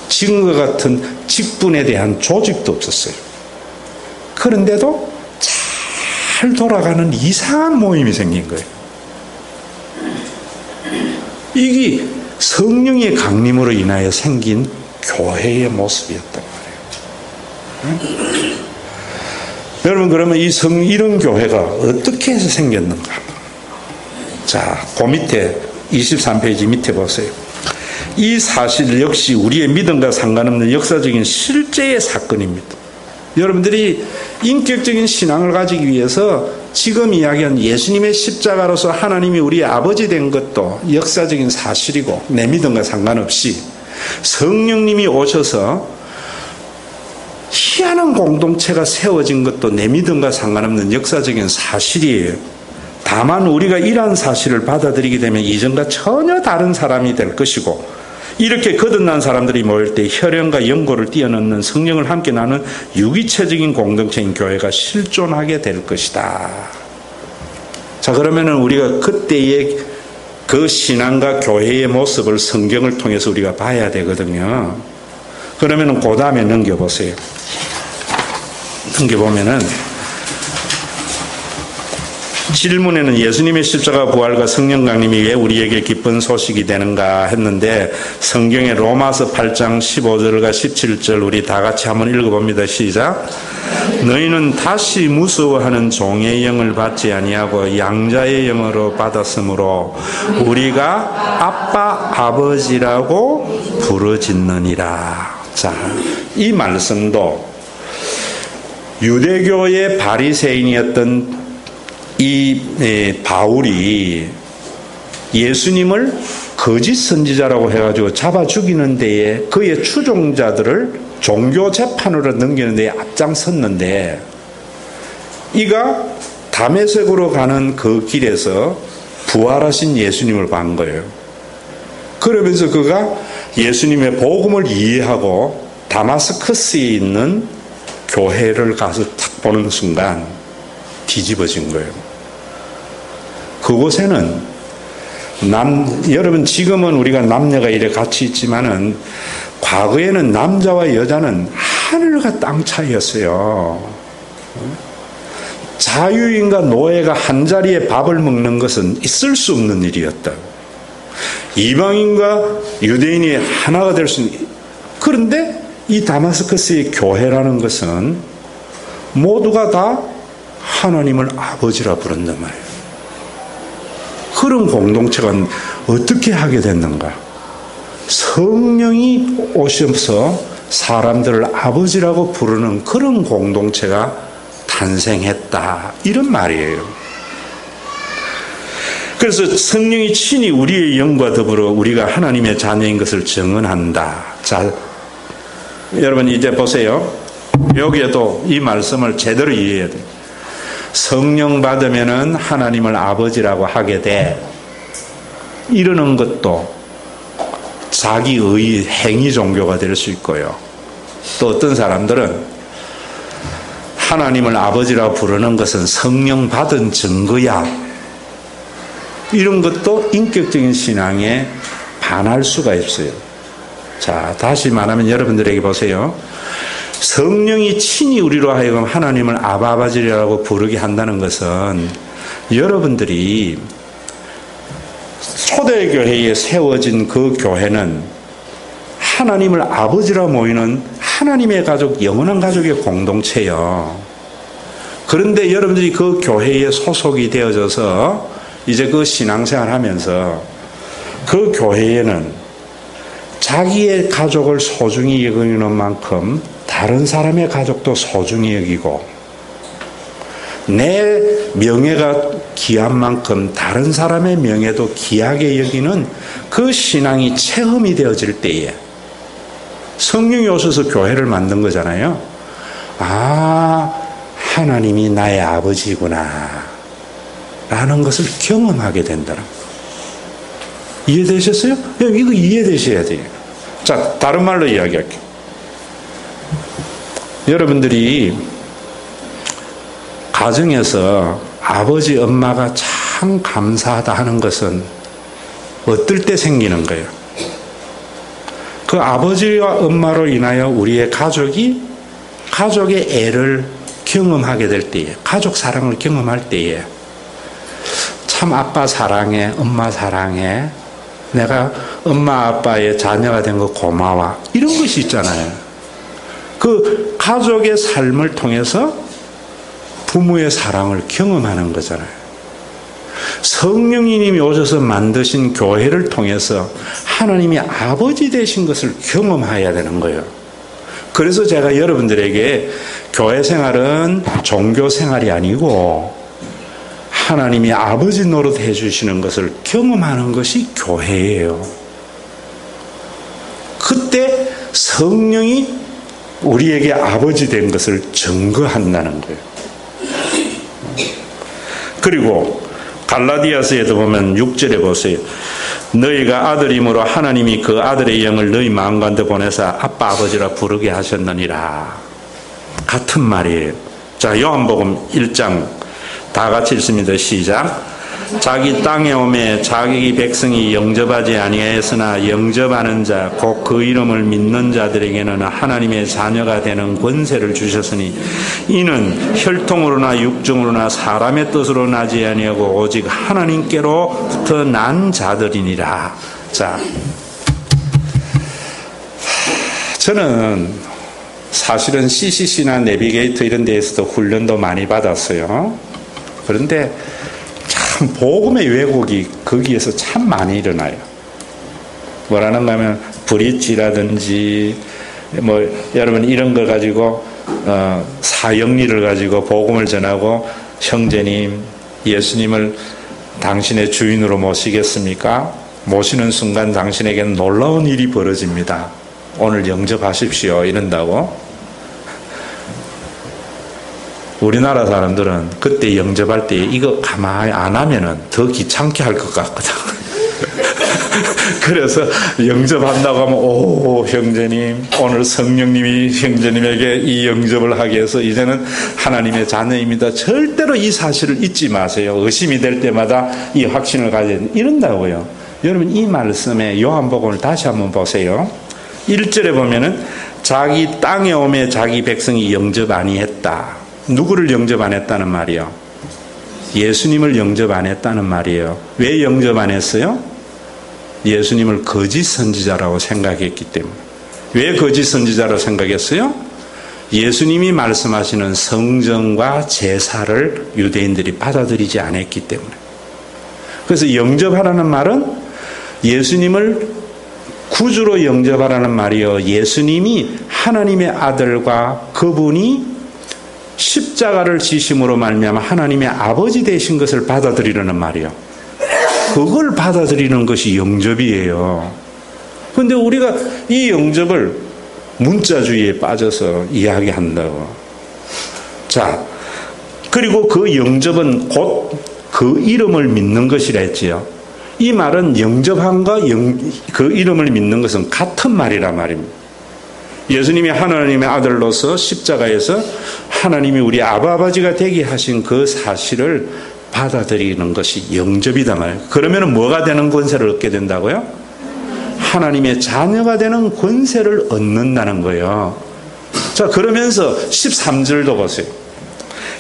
지금과 같은 직분에 대한 조직도 없었어요. 그런데도 잘 돌아가는 이상한 모임이 생긴 거예요. 이게 성령의 강림으로 인하여 생긴 교회의 모습이었단 말이에요. 여러분, 그러면 이런 교회가 어떻게 해서 생겼는가? 자, 그 밑에 23페이지 밑에 보세요. 이 사실 역시 우리의 믿음과 상관없는 역사적인 실제의 사건입니다. 여러분들이 인격적인 신앙을 가지기 위해서 지금 이야기한 예수님의 십자가로서 하나님이 우리의 아버지 된 것도 역사적인 사실이고, 내 믿음과 상관없이 성령님이 오셔서 희한한 공동체가 세워진 것도 내 믿음과 상관없는 역사적인 사실이에요. 다만 우리가 이러한 사실을 받아들이게 되면 이전과 전혀 다른 사람이 될 것이고, 이렇게 거듭난 사람들이 모일 때 혈연과 연고를 뛰어넘는 성령을 함께 나누는 유기체적인 공동체인 교회가 실존하게 될 것이다. 자, 그러면은 우리가 그때의 그 신앙과 교회의 모습을 성경을 통해서 우리가 봐야 되거든요. 그러면은 그 다음에 넘겨보세요. 넘겨보면은 질문에는 예수님의 십자가 부활과 성령 강림이 왜 우리에게 기쁜 소식이 되는가 했는데, 성경의 로마서 8장 15절과 17절 우리 다 같이 한번 읽어봅니다. 시작. 너희는 다시 무서워하는 종의 영을 받지 아니하고 양자의 영으로 받았으므로 우리가 아빠 아버지라고 부르짖느니라. 자, 이 말씀도 유대교의 바리새인이었던 이 바울이 예수님을 거짓 선지자라고 해가지고 잡아 죽이는 데에 그의 추종자들을 종교 재판으로 넘기는 데에 앞장섰는데, 이가 다메섹으로 가는 그 길에서 부활하신 예수님을 본 거예요. 그러면서 그가 예수님의 복음을 이해하고 다마스커스에 있는 교회를 가서 탁 보는 순간 뒤집어진 거예요. 그곳에는 여러분, 지금은 우리가 남녀가 이래 같이 있지만은 과거에는 남자와 여자는 하늘과 땅 차이였어요. 자유인과 노예가 한자리에 밥을 먹는 것은 있을 수 없는 일이었다. 이방인과 유대인이 하나가 될 수 있는. 그런데 이 다마스커스의 교회라는 것은 모두가 다 하나님을 아버지라 부른단 말이에요. 그런 공동체가 어떻게 하게 됐는가? 성령이 오셔서 사람들을 아버지라고 부르는 그런 공동체가 탄생했다, 이런 말이에요. 그래서 성령이 친히 우리의 영과 더불어 우리가 하나님의 자녀인 것을 증언한다. 자, 여러분 이제 보세요. 여기에도 이 말씀을 제대로 이해해야 돼요. 성령 받으면은 하나님을 아버지라고 하게 돼. 이러는 것도 자기의 행위 종교가 될 수 있고요. 또 어떤 사람들은 하나님을 아버지라고 부르는 것은 성령 받은 증거야. 이런 것도 인격적인 신앙에 반할 수가 있어요. 자, 다시 말하면 여러분들에게 보세요. 성령이 친히 우리로 하여금 하나님을 아버지라고 부르게 한다는 것은 여러분들이 초대교회에 세워진 그 교회는 하나님을 아버지라 모이는 하나님의 가족, 영원한 가족의 공동체요. 그런데 여러분들이 그 교회에 소속이 되어져서 이제 그 신앙생활 하면서 그 교회에는 자기의 가족을 소중히 여기는 만큼 다른 사람의 가족도 소중히 여기고 내 명예가 귀한 만큼 다른 사람의 명예도 귀하게 여기는 그 신앙이 체험이 되어질 때에 성령이 오셔서 교회를 만든 거잖아요. 아, 하나님이 나의 아버지구나 라는 것을 경험하게 된다는 거예요. 이해되셨어요? 이거 이해되셔야 돼요. 자, 다른 말로 이야기할게요. 여러분들이 가정에서 아버지, 엄마가 참 감사하다 하는 것은 어떨 때 생기는 거예요? 그 아버지와 엄마로 인하여 우리의 가족이 가족의 애를 경험하게 될 때에, 가족 사랑을 경험할 때에 참 아빠 사랑해, 엄마 사랑해, 내가 엄마 아빠의 자녀가 된 거 고마워, 이런 것이 있잖아요. 그 가족의 삶을 통해서 부모의 사랑을 경험하는 거잖아요. 성령님이 오셔서 만드신 교회를 통해서 하나님이 아버지 되신 것을 경험해야 되는 거예요. 그래서 제가 여러분들에게 교회 생활은 종교 생활이 아니고 하나님이 아버지 노릇 해주시는 것을 경험하는 것이 교회예요. 그때 성령이 우리에게 아버지 된 것을 증거한다는 거예요. 그리고 갈라디아서에도 보면 6절에 보세요. 너희가 아들이므로 하나님이 그 아들의 영을 너희 마음 가운데 보내사 아빠 아버지라 부르게 하셨느니라. 같은 말이에요. 자, 요한복음 1장 다 같이 읽습니다. 시작. 자기 땅에 오매 자기 백성이 영접하지 아니하였으나 영접하는 자 곧 그 이름을 믿는 자들에게는 하나님의 자녀가 되는 권세를 주셨으니 이는 혈통으로나 육정으로나 사람의 뜻으로 나지 아니하고 오직 하나님께로부터 난 자들이니라. 자, 저는 사실은 CCC나 내비게이터 이런 데에서도 훈련도 많이 받았어요. 그런데 참 복음의 왜곡이 거기에서 참 많이 일어나요. 뭐라는가 하면 브릿지라든지 뭐 여러분 이런 걸 가지고 사형리를 가지고 복음을 전하고 형제님 예수님을 당신의 주인으로 모시겠습니까? 모시는 순간 당신에게는 놀라운 일이 벌어집니다. 오늘 영접하십시오 이런다고. 우리나라 사람들은 그때 영접할 때 이거 가만히 안 하면은 더 귀찮게 할 것 같거든. 그래서 영접한다고 하면 오 형제님 오늘 성령님이 형제님에게 이 영접을 하게 해서 이제는 하나님의 자녀입니다. 절대로 이 사실을 잊지 마세요. 의심이 될 때마다 이 확신을 가져야 이런다고요. 여러분 이 말씀에 요한복음을 다시 한번 보세요. 1절에 보면은 자기 땅에 오매 자기 백성이 영접 아니했다. 누구를 영접 안 했다는 말이요? 예수님을 영접 안 했다는 말이에요. 왜 영접 안 했어요? 예수님을 거짓 선지자라고 생각했기 때문에. 왜 거짓 선지자라고 생각했어요? 예수님이 말씀하시는 성전과 제사를 유대인들이 받아들이지 않았기 때문에. 그래서 영접하라는 말은 예수님을 구주로 영접하라는 말이요. 예수님이 하나님의 아들과 그분이 십자가를 지심으로 말미암아 하나님의 아버지 되신 것을 받아들이려는 말이요. 그걸 받아들이는 것이 영접이에요. 그런데 우리가 이 영접을 문자주의에 빠져서 이야기한다고. 자, 그리고 그 영접은 곧 그 이름을 믿는 것이라 했지요. 이 말은 영접함과 그 이름을 믿는 것은 같은 말이란 말입니다. 예수님이 하나님의 아들로서 십자가에서 하나님이 우리 아버지가 되게 하신 그 사실을 받아들이는 것이 영접이다 말이에요. 그러면 뭐가 되는 권세를 얻게 된다고요? 하나님의 자녀가 되는 권세를 얻는다는 거예요. 자, 그러면서 13절도 보세요.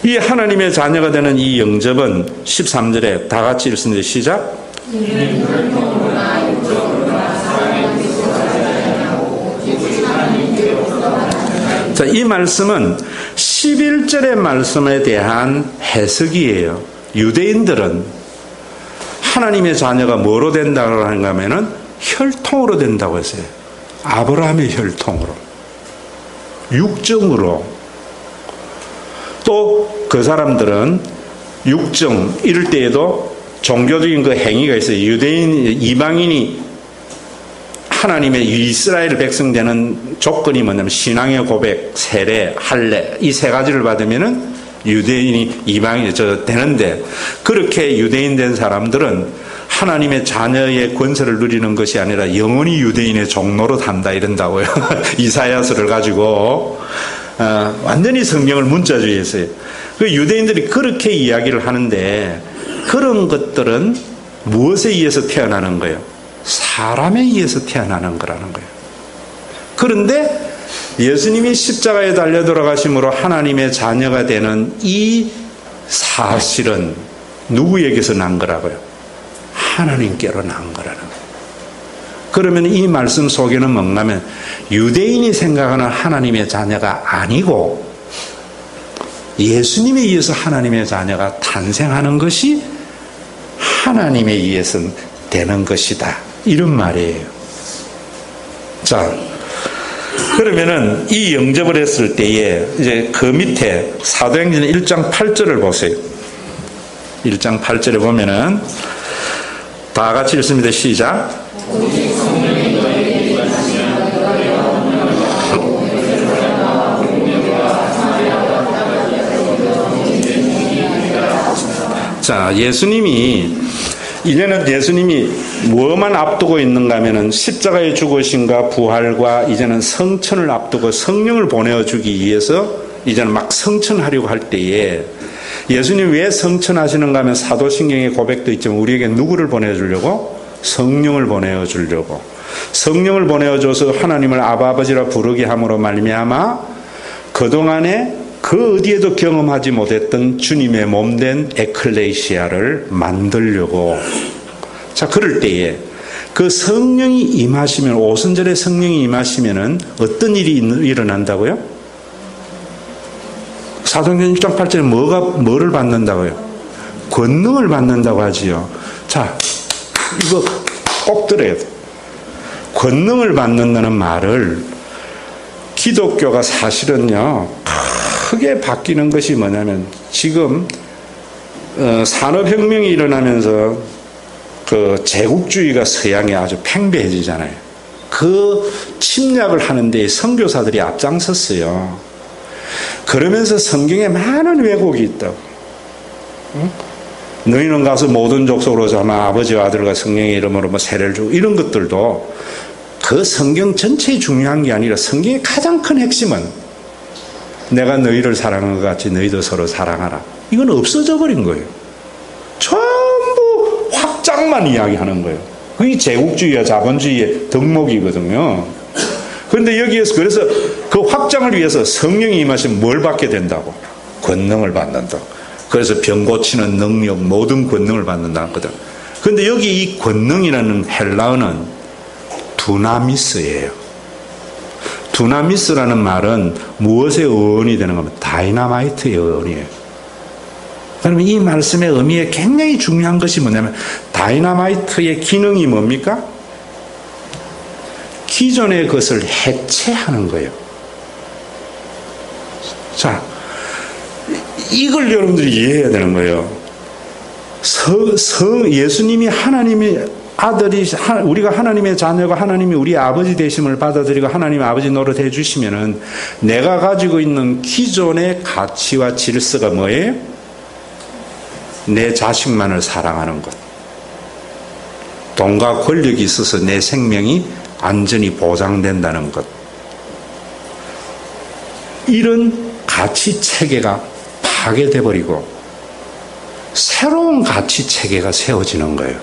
이 하나님의 자녀가 되는 이 영접은 13절에 다 같이 읽습니다. 시작. 자, 이 말씀은 11절의 말씀에 대한 해석이에요. 유대인들은 하나님의 자녀가 뭐로 된다고 하는가 하면은 혈통으로 된다고 했어요. 아브라함의 혈통으로. 육정으로. 또 그 사람들은 육정, 이럴 때에도 종교적인 그 행위가 있어요. 유대인, 이방인이 하나님의 이스라엘 백성 되는 조건이 뭐냐면 신앙의 고백, 세례, 할례 이 세 가지를 받으면은 유대인이 이방인이 되는데, 그렇게 유대인 된 사람들은 하나님의 자녀의 권세를 누리는 것이 아니라 영원히 유대인의 종로로 산다 이런다고요. 이사야서를 가지고 완전히 성경을 문자주의했어요. 그 유대인들이 그렇게 이야기를 하는데, 그런 것들은 무엇에 의해서 태어나는 거예요? 사람에 의해서 태어나는 거라는 거예요. 그런데 예수님이 십자가에 달려 돌아가심으로 하나님의 자녀가 되는 이 사실은 누구에게서 난 거라고요? 하나님께로 난 거라는 거예요. 그러면 이 말씀 속에는 뭔가면 유대인이 생각하는 하나님의 자녀가 아니고 예수님에 의해서 하나님의 자녀가 탄생하는 것이 하나님에 의해서 되는 것이다, 이런 말이에요. 자, 그러면은 이 영접을 했을 때에 이제 그 밑에 사도행전 1장 8절을 보세요. 1장 8절에 보면은 다 같이 읽습니다. 시작. 자, 이제는 예수님이 뭐만 앞두고 있는가 하면은 십자가의 죽으심과 부활과 이제는 성천을 앞두고 성령을 보내주기 위해서 이제는 막 성천하려고 할 때에, 예수님 왜 성천하시는가 하면 사도신경의 고백도 있지만 우리에게 누구를 보내주려고? 성령을 보내주려고. 성령을 보내줘서 하나님을 아버지라 부르게 함으로 말미암아 그동안에 그 어디에도 경험하지 못했던 주님의 몸된 에클레시아를 만들려고. 자, 그럴 때에 그 성령이 임하시면, 오순절에 성령이 임하시면은 어떤 일이 일어난다고요? 사도행전 1장 8절에 뭐를 받는다고요? 권능을 받는다고 하지요. 자, 이거 꼭 들어야 돼. 권능을 받는다는 말을 기독교가 사실은요, 크게 바뀌는 것이 뭐냐면, 지금 산업혁명이 일어나면서 그 제국주의가 서양에 아주 팽배해지잖아요. 그 침략을 하는 데 선교사들이 앞장섰어요. 그러면서 성경에 많은 왜곡이 있다고. 응? 너희는 가서 모든 족속으로 아마 아버지와 아들과 성령의 이름으로 뭐 세례를 주고, 이런 것들도 그 성경 전체에 중요한 게 아니라 성경의 가장 큰 핵심은 내가 너희를 사랑한 것 같이 너희도 서로 사랑하라. 이건 없어져 버린 거예요. 전부 확장만 이야기하는 거예요. 그게 제국주의와 자본주의의 덕목이거든요. 그런데 여기에서 그래서 그 확장을 위해서 성령이 임하시면 뭘 받게 된다고? 권능을 받는다. 그래서 병 고치는 능력, 모든 권능을 받는다 하거든. 그런데 여기 이 권능이라는 헬라어는 두나미스예요. 두나미스라는 말은 무엇의 어원이 되는 겁니까? 다이나마이트의 어원이에요. 그러면 이 말씀의 의미에 굉장히 중요한 것이 뭐냐면, 다이나마이트의 기능이 뭡니까? 기존의 것을 해체하는 거예요. 자, 이걸 여러분들이 이해해야 되는 거예요. 예수님이 하나님의 아들이, 우리가 하나님의 자녀가 하나님이 우리 아버지 되심을 받아들이고 하나님 아버지 노릇 해주시면은 내가 가지고 있는 기존의 가치와 질서가 뭐예요? 내 자식만을 사랑하는 것. 돈과 권력이 있어서 내 생명이 안전히 보장된다는 것. 이런 가치 체계가 파괴돼 버리고 새로운 가치 체계가 세워지는 거예요.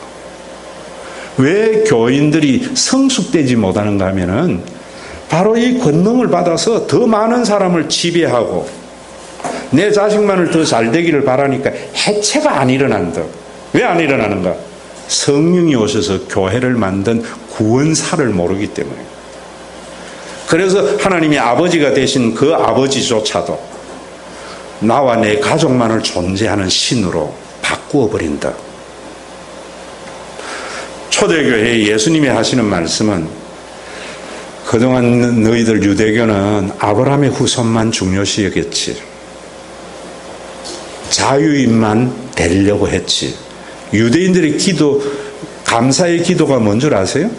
왜 교인들이 성숙되지 못하는가 하면은 바로 이 권능을 받아서 더 많은 사람을 지배하고 내 자식만을 더 잘 되기를 바라니까 해체가 안 일어난다. 왜 안 일어나는가? 성령이 오셔서 교회를 만든 구원사를 모르기 때문에. 그래서 하나님이 아버지가 되신 그 아버지조차도 나와 내 가족만을 존재하는 신으로 바꾸어 버린다. 초대교회에 예수님이 하시는 말씀은 그동안 너희들 유대교는 아브라함의 후손만 중요시 여겼지. 자유인만 되려고 했지. 유대인들의 기도, 감사의 기도가 뭔 줄 아세요?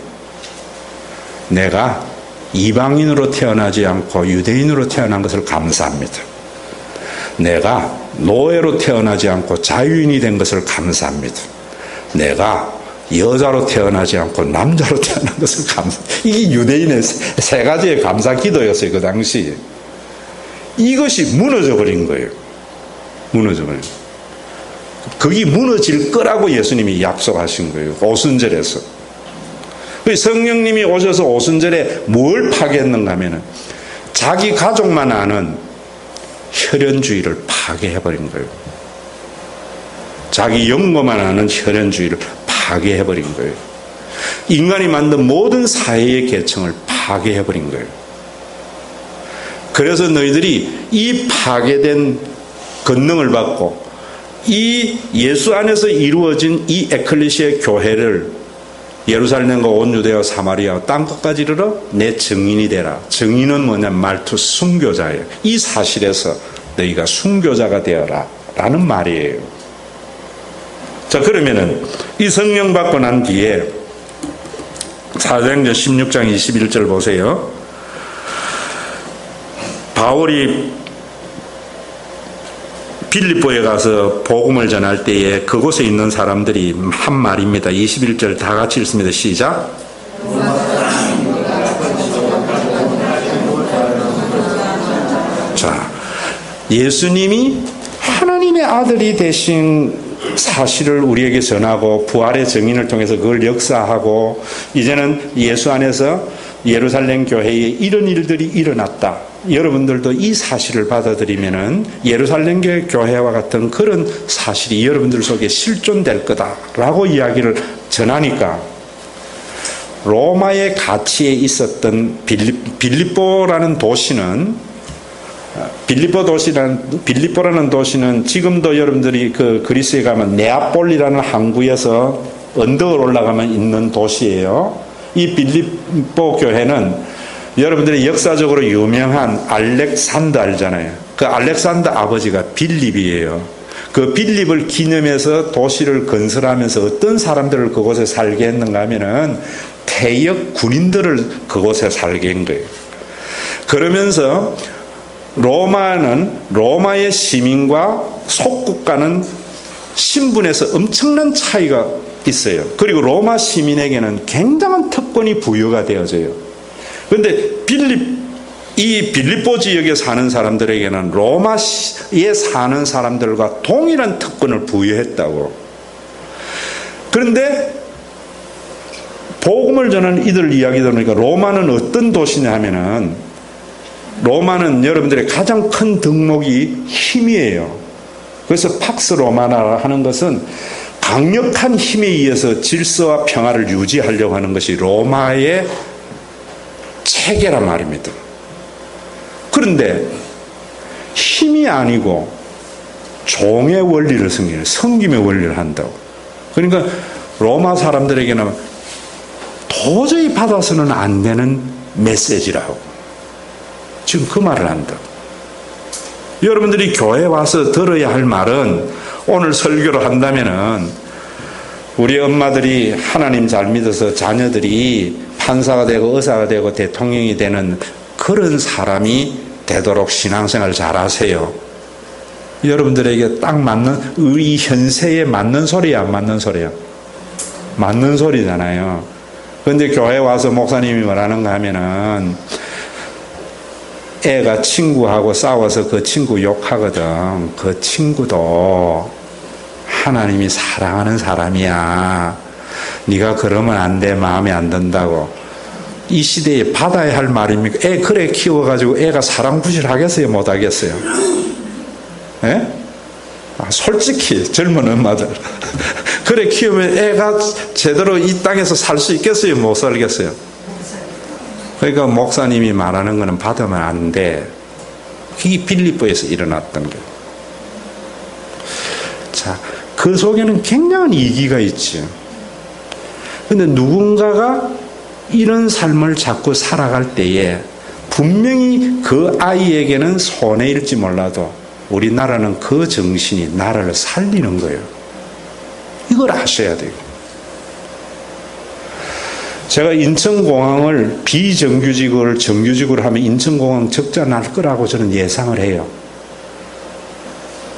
내가 이방인으로 태어나지 않고 유대인으로 태어난 것을 감사합니다. 내가 노예로 태어나지 않고 자유인이 된 것을 감사합니다. 내가 여자로 태어나지 않고 남자로 태어난 것을 감사합니다. 이게 유대인의 세 가지의 감사 기도였어요, 그 당시. 이것이 무너져 버린 거예요. 무너져 버린 거예요. 그게 무너질 거라고 예수님이 약속하신 거예요. 오순절에서. 성령님이 오셔서 오순절에 뭘 파괴했는가 하면은 자기 가족만 아는 혈연주의를 파괴해버린 거예요. 자기 영모만 아는 혈연주의를 파괴해버린 거예요. 인간이 만든 모든 사회의 계층을 파괴해버린 거예요. 그래서 너희들이 이 파괴된 권능을 받고 이 예수 안에서 이루어진 이 에클레시아의 교회를 예루살렘과 온 유대와 사마리아 땅끝까지 이르러 내 증인이 되라. 증인은 뭐냐면 말투 순교자예요. 이 사실에서 너희가 순교자가 되어라 라는 말이에요. 자, 그러면은 이 성령 받고 난 뒤에 사도행전 16장 21절 보세요. 바울이 빌립보에 가서 복음을 전할 때에 그곳에 있는 사람들이 한 말입니다. 21절 다 같이 읽습니다. 시작. 자, 예수님이 하나님의 아들이 되신 사실을 우리에게 전하고 부활의 증인을 통해서 그걸 역사하고 이제는 예수 안에서 예루살렘 교회에 이런 일들이 일어났다. 여러분들도 이 사실을 받아들이면은 예루살렘 교회와 같은 그런 사실이 여러분들 속에 실존될 거다라고 이야기를 전하니까 로마의 가치에 있었던 빌립보라는 도시는 빌립보라는 도시는 지금도 여러분들이 그 그리스에 가면 네아폴리라는 항구에서 언덕을 올라가면 있는 도시예요. 이 빌립보 교회는 여러분들이 역사적으로 유명한 알렉산더 알잖아요. 그 알렉산더 아버지가 빌립이에요. 그 빌립을 기념해서 도시를 건설하면서 어떤 사람들을 그곳에 살게 했는가 하면은 퇴역 군인들을 그곳에 살게 한 거예요. 그러면서 로마의 시민과 속국가는 신분에서 엄청난 차이가 있어요. 그리고 로마 시민에게는 굉장한 특권이 부여가 되어져요. 그런데 이 빌립보 지역에 사는 사람들에게는 로마에 사는 사람들과 동일한 특권을 부여했다고. 그런데 복음을 전하는 이들 이야기 들으니까 로마는 어떤 도시냐 하면은 로마는 여러분들의 가장 큰 덕목이 힘이에요. 그래서 팍스 로마나 하는 것은 강력한 힘에 의해서 질서와 평화를 유지하려고 하는 것이 로마의 체계란 말입니다. 그런데 힘이 아니고 종의 원리를 섬김의 원리를 한다고. 그러니까 로마 사람들에게는 도저히 받아서는 안 되는 메시지라고. 지금 그 말을 한다. 여러분들이 교회에 와서 들어야 할 말은 오늘 설교를 한다면은 우리 엄마들이 하나님 잘 믿어서 자녀들이 판사가 되고 의사가 되고 대통령이 되는 그런 사람이 되도록 신앙생활 잘 하세요. 여러분들에게 딱 맞는 이 현세에 맞는 소리야 안 맞는 소리야? 맞는 소리잖아요. 근데 교회 와서 목사님이 뭐라는가 하면은 애가 친구하고 싸워서 그 친구 욕하거든. 그 친구도 하나님이 사랑하는 사람이야. 네가 그러면 안 돼. 마음에 안 든다고. 이 시대에 받아야 할 말입니까? 애 그래 키워가지고 애가 사랑 구실하겠어요? 못하겠어요? 예? 솔직히 젊은 엄마들 그래 키우면 애가 제대로 이 땅에서 살 수 있겠어요? 못 살겠어요? 그러니까 목사님이 말하는 거는 받으면 안 돼. 이게 빌립보에서 일어났던 게. 자, 그 속에는 굉장한 이기가 있죠. 근데 누군가가 이런 삶을 자꾸 살아갈 때에 분명히 그 아이에게는 손해일지 몰라도 우리나라는 그 정신이 나라를 살리는 거예요. 이걸 아셔야 돼요. 제가 인천공항을 비정규직을 정규직으로 하면 인천공항 적자 날 거라고 저는 예상을 해요.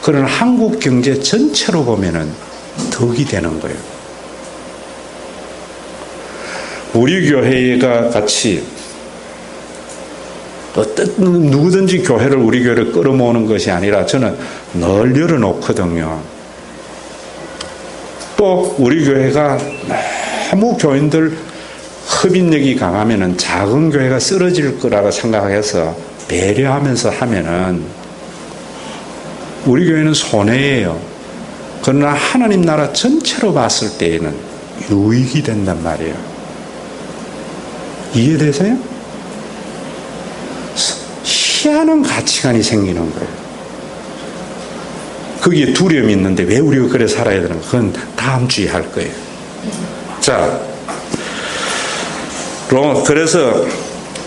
그러나 한국 경제 전체로 보면은 덕이 되는 거예요. 우리 교회가 같이 누구든지 교회를 우리 교회를 끌어모으는 것이 아니라 저는 늘 열어놓거든요. 또 우리 교회가 너무 교인들 흡인력이 강하면은 작은 교회가 쓰러질 거라고 생각해서 배려하면서 하면은 우리 교회는 손해예요. 그러나 하나님 나라 전체로 봤을 때에는 유익이 된단 말이에요. 이해되세요? 희한한 가치관이 생기는 거예요. 거기에 두려움이 있는데 왜 우리가 그래 살아야 되는 가 그건 다음 주에 할 거예요. 자, 그래서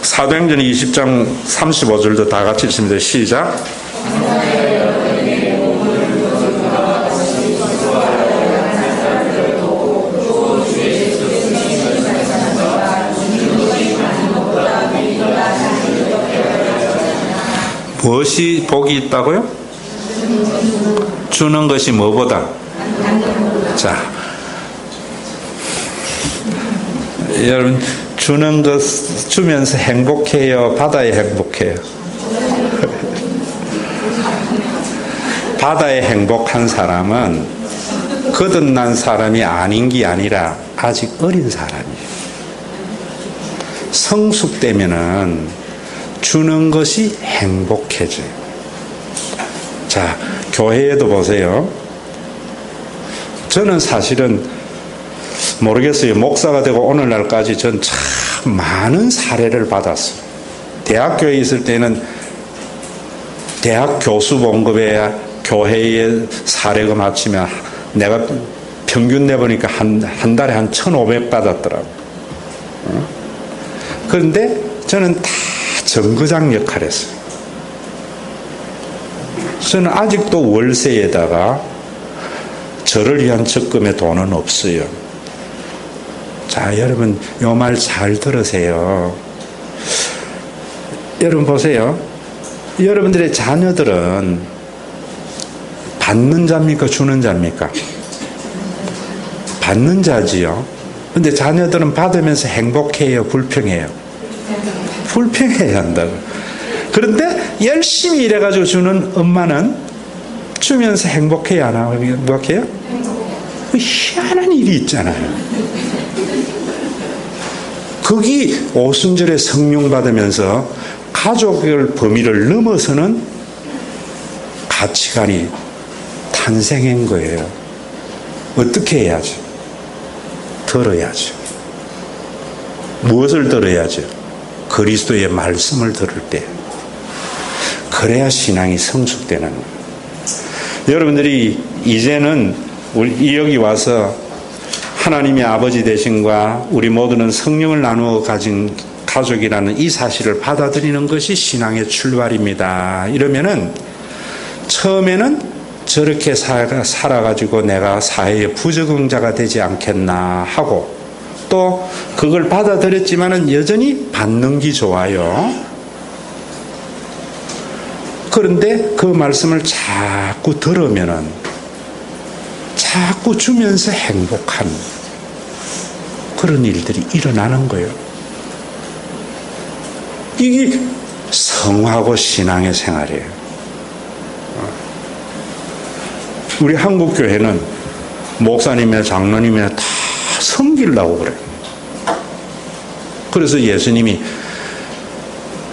사도행전 20장 35절도 다 같이 읽습니다. 시작. 무엇이 복이 있다고요? 주는 것이 뭐보다? 자, 여러분 주는 것 주면서 행복해요? 받아야 행복해요? 받아야 행복한 사람은 거듭난 사람이 아닌 게 아니라 아직 어린 사람이에요. 성숙되면은 주는 것이 행복해져요. 자, 교회에도 보세요. 저는 사실은 모르겠어요. 목사가 되고 오늘날까지 전 참 많은 사례를 받았어요. 대학교에 있을 때는 대학 교수 봉급에 교회의 사례금 합치면 내가 평균 내보니까 한 달에 한 1,500 받았더라고요. 그런데 저는 다 정거장 역할을 했어요. 저는 아직도 월세에다가 저를 위한 적금의 돈은 없어요. 자, 여러분 이 말 잘 들으세요. 여러분 보세요. 여러분들의 자녀들은 받는 자입니까? 주는 자입니까? 받는 자지요. 근데 자녀들은 받으면서 행복해요? 불평해요? 불평해야 한다고. 그런데 열심히 일해가지고 주는 엄마는 주면서 행복해야 하나? 행복해요? 희한한 일이 있잖아요. 거기 오순절에 성령 받으면서 가족의 범위를 넘어서는 가치관이 탄생한 거예요. 어떻게 해야죠? 들어야죠. 무엇을 들어야죠? 그리스도의 말씀을 들을 때. 그래야 신앙이 성숙되는 거예요. 여러분들이 이제는 여기 와서 하나님의 아버지 되심과 우리 모두는 성령을 나누어 가진 가족이라는 이 사실을 받아들이는 것이 신앙의 출발입니다. 이러면은 처음에는 저렇게 살아가지고 내가 사회의 부적응자가 되지 않겠나 하고 또 그걸 받아들였지만은 여전히 받는 게 좋아요. 그런데 그 말씀을 자꾸 들으면은 자꾸 주면서 행복한 그런 일들이 일어나는 거예요. 이게 성화고 신앙의 생활이에요. 우리 한국 교회는 목사님이나 장로님이나 다 섬기려고 그래요. 그래서 예수님이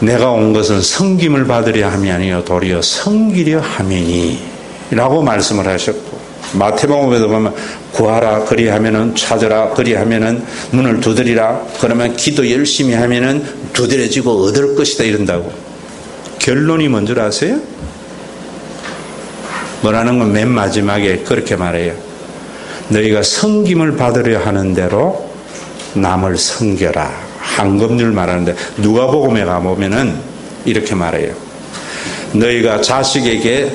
내가 온 것은 섬김을 받으려 함이 아니요 도리어 섬기려 함이니 라고 말씀을 하셨고, 마태복음에도 보면 구하라 그리하면은 찾으라 그리하면은 문을 두드리라, 그러면 기도 열심히 하면은 두드려지고 얻을 것이다 이런다고. 결론이 뭔 줄 아세요? 뭐라는 건 맨 마지막에 그렇게 말해요. 너희가 섬김을 받으려 하는 대로 남을 섬겨라. 한금률 말하는데 누가복음에 가보면은 이렇게 말해요. 너희가 자식에게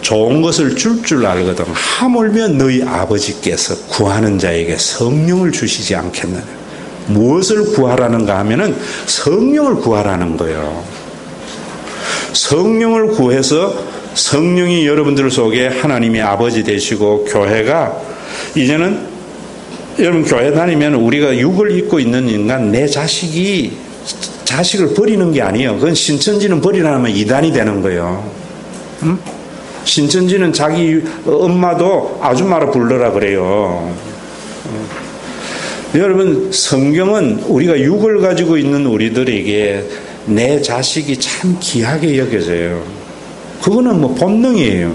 좋은 것을 줄 알거든 하물며 너희 아버지께서 구하는 자에게 성령을 주시지 않겠느냐. 무엇을 구하라는가 하면은 성령을 구하라는 거예요. 성령을 구해서 성령이 여러분들 속에 하나님의 아버지 되시고, 교회가 이제는 여러분 교회 다니면 우리가 육을 입고 있는 인간, 내 자식을 버리는 게 아니에요. 그건 신천지는 버리라면 이단이 되는 거예요. 응? 신천지는 자기 엄마도 아줌마로 불러라 그래요. 여러분 성경은 우리가 육을 가지고 있는 우리들에게 내 자식이 참 귀하게 여겨져요. 그거는 뭐 본능이에요.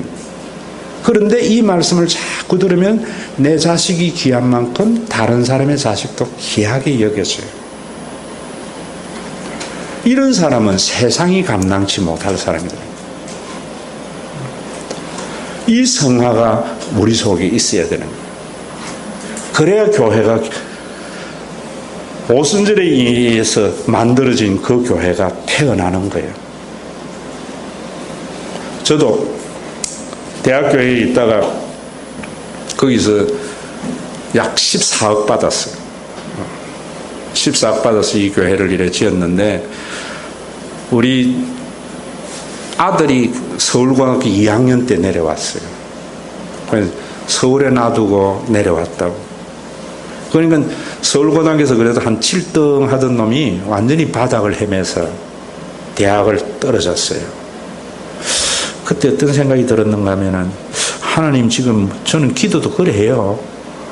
그런데 이 말씀을 자꾸 들으면 내 자식이 귀한 만큼 다른 사람의 자식도 귀하게 여겨져요. 이런 사람은 세상이 감당치 못할 사람이다. 이 성화가 우리 속에 있어야 되는 거예요. 그래야 교회가 오순절에 의해서 만들어진 그 교회가 태어나는 거예요. 저도 대학교에 있다가 거기서 약 14억 받았어요. 14억 받아서 이 교회를 이래 지었는데, 우리 아들이 서울고등학교 2학년 때 내려왔어요. 그래서 서울에 놔두고 내려왔다고. 그러니까 서울고등학교에서 그래도 한 7등 하던 놈이 완전히 바닥을 헤매서 대학을 떨어졌어요. 그때 어떤 생각이 들었는가 하면은, 하나님 지금 저는 기도도 그래 해요.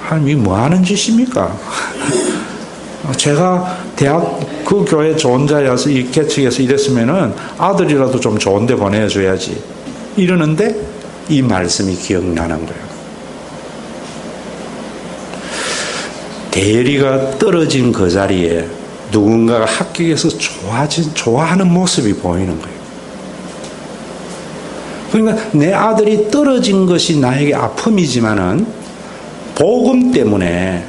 하나님 이게 뭐 하는 짓입니까? 제가 대학 그 교회 좋은 자리에서 이 개척에서 이랬으면은 아들이라도 좀 좋은 데 보내줘야지 이러는데 이 말씀이 기억나는 거예요. 대리가 떨어진 그 자리에 누군가가 합격해서 좋아하는 모습이 보이는 거예요. 그러니까 내 아들이 떨어진 것이 나에게 아픔이지만은 복음 때문에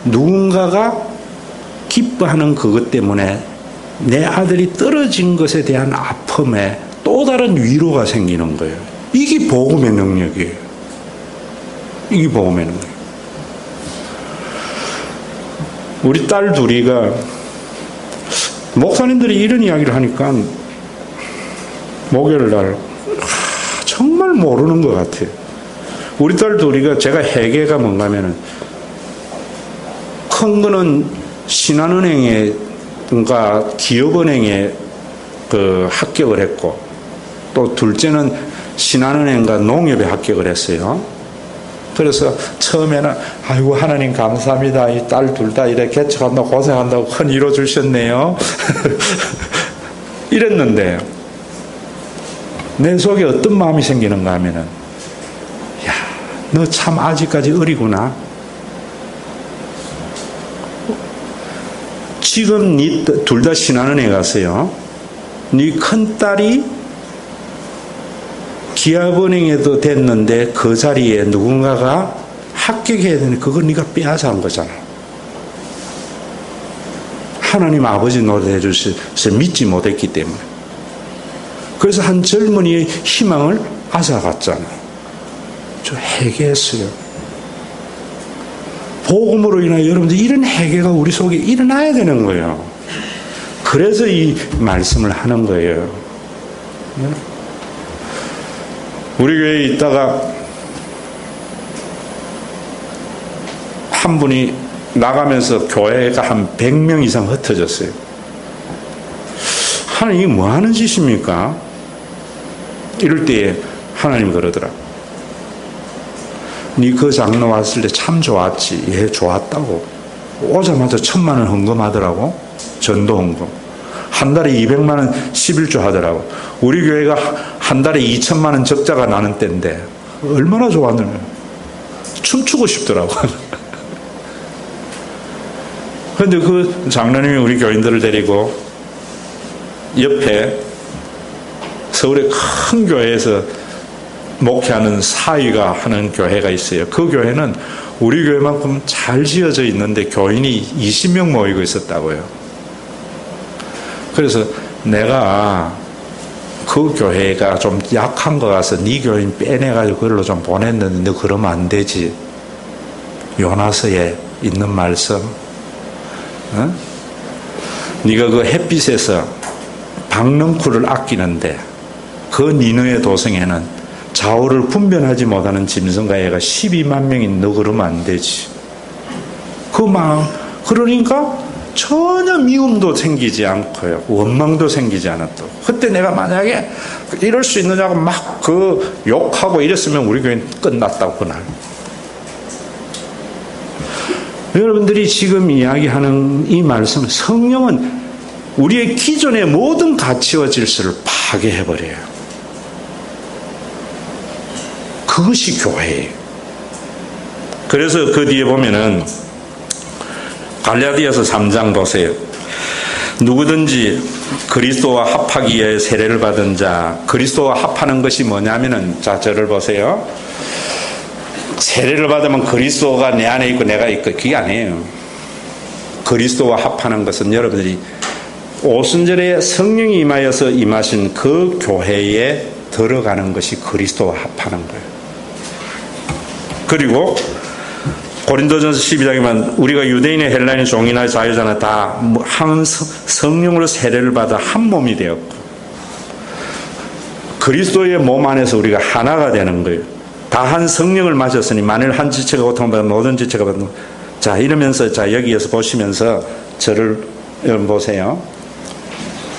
누군가가 기뻐하는 그것 때문에 내 아들이 떨어진 것에 대한 아픔에 또 다른 위로가 생기는 거예요. 이게 복음의 능력이에요. 이게 복음의 능력. 우리 딸 둘이가 목사님들이 이런 이야기를 하니까 목요일 날 정말 모르는 것 같아요. 우리 딸 둘이가 제가 회계가 뭔가 하면은 큰 거는 신한은행에 그러니까 기업은행에 그 합격을 했고, 또 둘째는 신한은행과 농협에 합격을 했어요. 그래서 처음에는 아이고 하나님 감사합니다. 이 딸 둘 다 이래 개척한다고 고생한다고 큰 위로 주셨네요. 이랬는데 내 속에 어떤 마음이 생기는가 하면은, 야, 너 참 아직까지 어리구나. 지금 니 둘 다 신한은행에 갔어요. 니 큰딸이 기업은행에도 됐는데 그 자리에 누군가가 합격해야 되는데 그걸 네가 빼앗아간 거잖아. 하나님 아버지 노릇해 주셔서 믿지 못했기 때문에. 그래서 한 젊은이의 희망을 앗아갔잖아. 저 회개했어요. 복음으로 인하여 여러분들 이런 회개가 우리 속에 일어나야 되는 거예요. 그래서 이 말씀을 하는 거예요. 우리 교회에 있다가 한 분이 나가면서 교회가 한 100명 이상 흩어졌어요. 하나님 이게 뭐 하는 짓입니까? 이럴 때에 하나님이 그러더라. 니 그 장로 왔을 때 참 좋았지. 예, 좋았다고. 오자마자 1,000만 원 헌금하더라고. 전도 헌금. 한 달에 200만 원 11조 하더라고. 우리 교회가 한 달에 2천만 원 적자가 나는 때인데 얼마나 좋았느냐. 춤추고 싶더라고. 그런데 그 장로님이 우리 교인들을 데리고 옆에 서울의 큰 교회에서 목회하는 사위가 하는 교회가 있어요. 그 교회는 우리 교회만큼 잘 지어져 있는데 교인이 20명 모이고 있었다고요. 그래서 내가 그 교회가 좀 약한 거 같아서 네 교인 빼내가지고 그걸로 좀 보냈는데 너 그러면 안 되지. 요나서에 있는 말씀. 어? 네가 그 햇빛에서 박넝쿨을 아끼는데 그 니느의 도성에는 좌우를 분별하지 못하는 짐승과 애가 12만 명이 너 그러면 안 되지. 그 마음, 그러니까 전혀 미움도 생기지 않고요. 원망도 생기지 않았다고. 그때 내가 만약에 이럴 수 있느냐고 막 그 욕하고 이랬으면 우리 교회는 끝났다고, 그날. 여러분들이 지금 이야기하는 이 말씀, 성령은 우리의 기존의 모든 가치와 질서를 파괴해버려요. 그것이 교회예요. 그래서 그 뒤에 보면은 갈라디아서 3장 보세요. 누구든지 그리스도와 합하기 위해 세례를 받은 자, 그리스도와 합하는 것이 뭐냐면은, 자, 저를 보세요. 세례를 받으면 그리스도가 내 안에 있고 내가 있고, 그게 아니에요. 그리스도와 합하는 것은 여러분들이 오순절에 성령이 임하여서 임하신 그 교회에 들어가는 것이 그리스도와 합하는 거예요. 그리고 고린도전서 12장에만 우리가 유대인의 헬라인의 종이나 자유자나 다 한 성령으로 세례를 받아 한 몸이 되었고 그리스도의 몸 안에서 우리가 하나가 되는 거예요. 다 한 성령을 마셨으니 만일 한 지체가 고통받으면 모든 지체가 받는. 자, 이러면서 자 여기에서 보시면서 저를 여러분 보세요.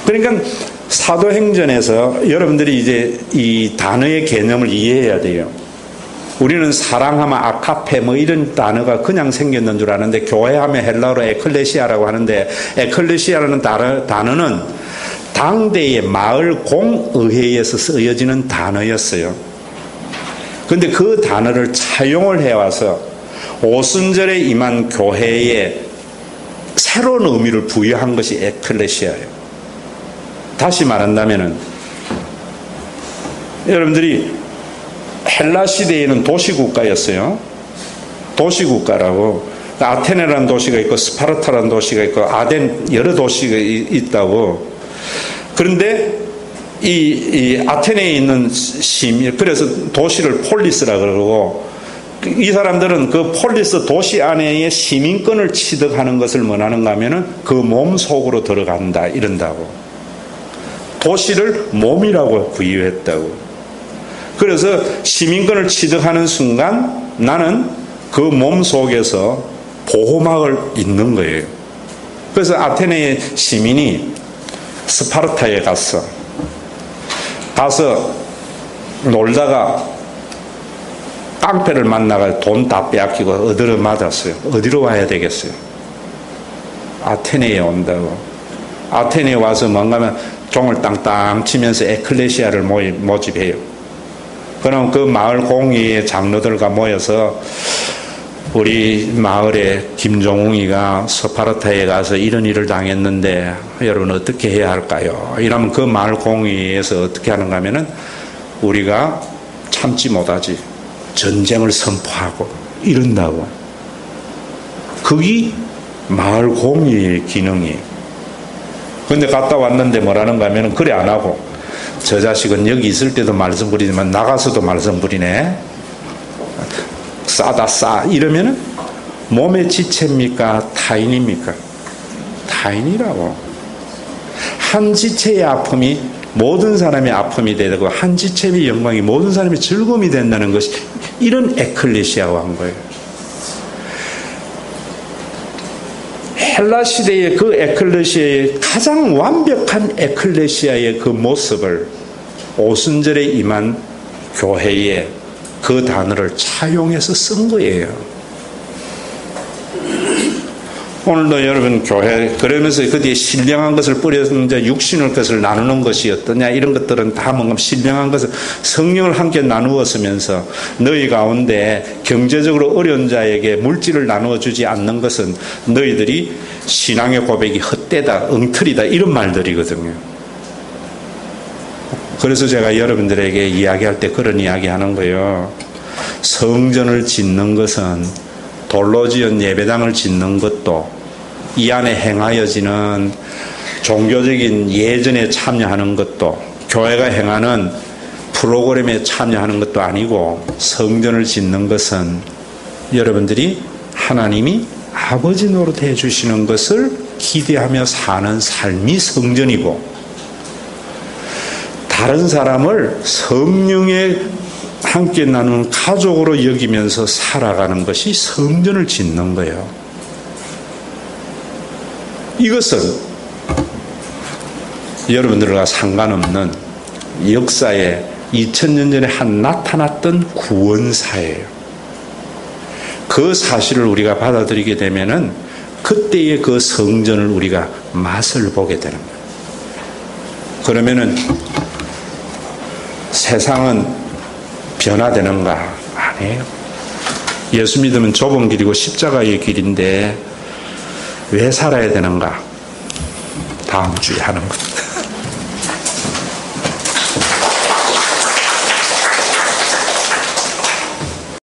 그러니까 사도행전에서 여러분들이 이제 이 단어의 개념을 이해해야 돼요. 우리는 사랑하면 아카페 뭐 이런 단어가 그냥 생겼는 줄 아는데 교회하면 헬라어로 에클레시아라고 하는데 에클레시아라는 단어는 당대의 마을 공의회에서 쓰여지는 단어였어요. 그런데 그 단어를 차용을 해와서 오순절에 임한 교회에 새로운 의미를 부여한 것이 에클레시아예요. 다시 말한다면은 여러분들이 헬라 시대에는 도시국가였어요. 도시국가라고. 아테네라는 도시가 있고 스파르타라는 도시가 있고 아덴 여러 도시가 있다고. 그런데 이 아테네에 있는 시민, 그래서 도시를 폴리스라 그러고, 이 사람들은 그 폴리스 도시 안에의 시민권을 취득하는 것을 원하는가 하면은 그 몸 속으로 들어간다 이런다고. 도시를 몸이라고 부유했다고. 그래서 시민권을 취득하는 순간 나는 그 몸 속에서 보호막을 잇는 거예요. 그래서 아테네의 시민이 스파르타에 가서 놀다가 깡패를 만나가 돈 다 빼앗기고 어디로 맞았어요. 어디로 와야 되겠어요? 아테네에 온다고. 아테네에 와서 뭔가 하면 종을 땅땅 치면서 에클레시아를 모집해요. 그럼 그 마을 공의의 장로들과 모여서 우리 마을에 김종웅이가 스파르타에 가서 이런 일을 당했는데 여러분 어떻게 해야 할까요? 이러면 그 마을 공의에서 어떻게 하는가 하면은 우리가 참지 못하지. 전쟁을 선포하고 이런다고. 그게 마을 공의의 기능이에요. 근데 갔다 왔는데 뭐라는가 하면은 그래 안 하고 저 자식은 여기 있을 때도 말썽 부리지만 나가서도 말썽 부리네. 싸다 싸 이러면은 몸의 지체입니까? 타인입니까? 타인이라고. 한 지체의 아픔이 모든 사람의 아픔이 되고 한 지체의 영광이 모든 사람의 즐거움이 된다는 것이 이런 에클레시아와 한 거예요. 헬라 시대의 그 에클레시아의 가장 완벽한 에클레시아의 그 모습을 오순절에 임한 교회에 그 단어를 차용해서 쓴 거예요. 오늘도 여러분 교회 그러면서 그 뒤에 신령한 것을 뿌려서 이제 육신의 것을 나누는 것이 어떠냐 이런 것들은 다 뭔가 신령한 것을 성령을 함께 나누어 쓰면서 너희 가운데 경제적으로 어려운 자에게 물질을 나누어 주지 않는 것은 너희들이 신앙의 고백이 헛되다 엉터리다 이런 말들이거든요. 그래서 제가 여러분들에게 이야기할 때 그런 이야기 하는 거예요. 성전을 짓는 것은 돌로 지은 예배당을 짓는 것도 이 안에 행하여지는 종교적인 예전에 참여하는 것도 교회가 행하는 프로그램에 참여하는 것도 아니고 성전을 짓는 것은 여러분들이 하나님이 아버지 노릇해 주시는 것을 기대하며 사는 삶이 성전이고 다른 사람을 성령에 함께 나누는 가족으로 여기면서 살아가는 것이 성전을 짓는 거예요. 이것은 여러분들과 상관없는 역사에 2000년 전에 나타났던 구원사예요. 그 사실을 우리가 받아들이게 되면은 그때의 그 성전을 우리가 맛을 보게 되는 거예요. 그러면은 세상은 변화되는가? 아니에요. 예수 믿으면 좁은 길이고 십자가의 길인데 왜 살아야 되는가? 다음 주에 하는 겁니다.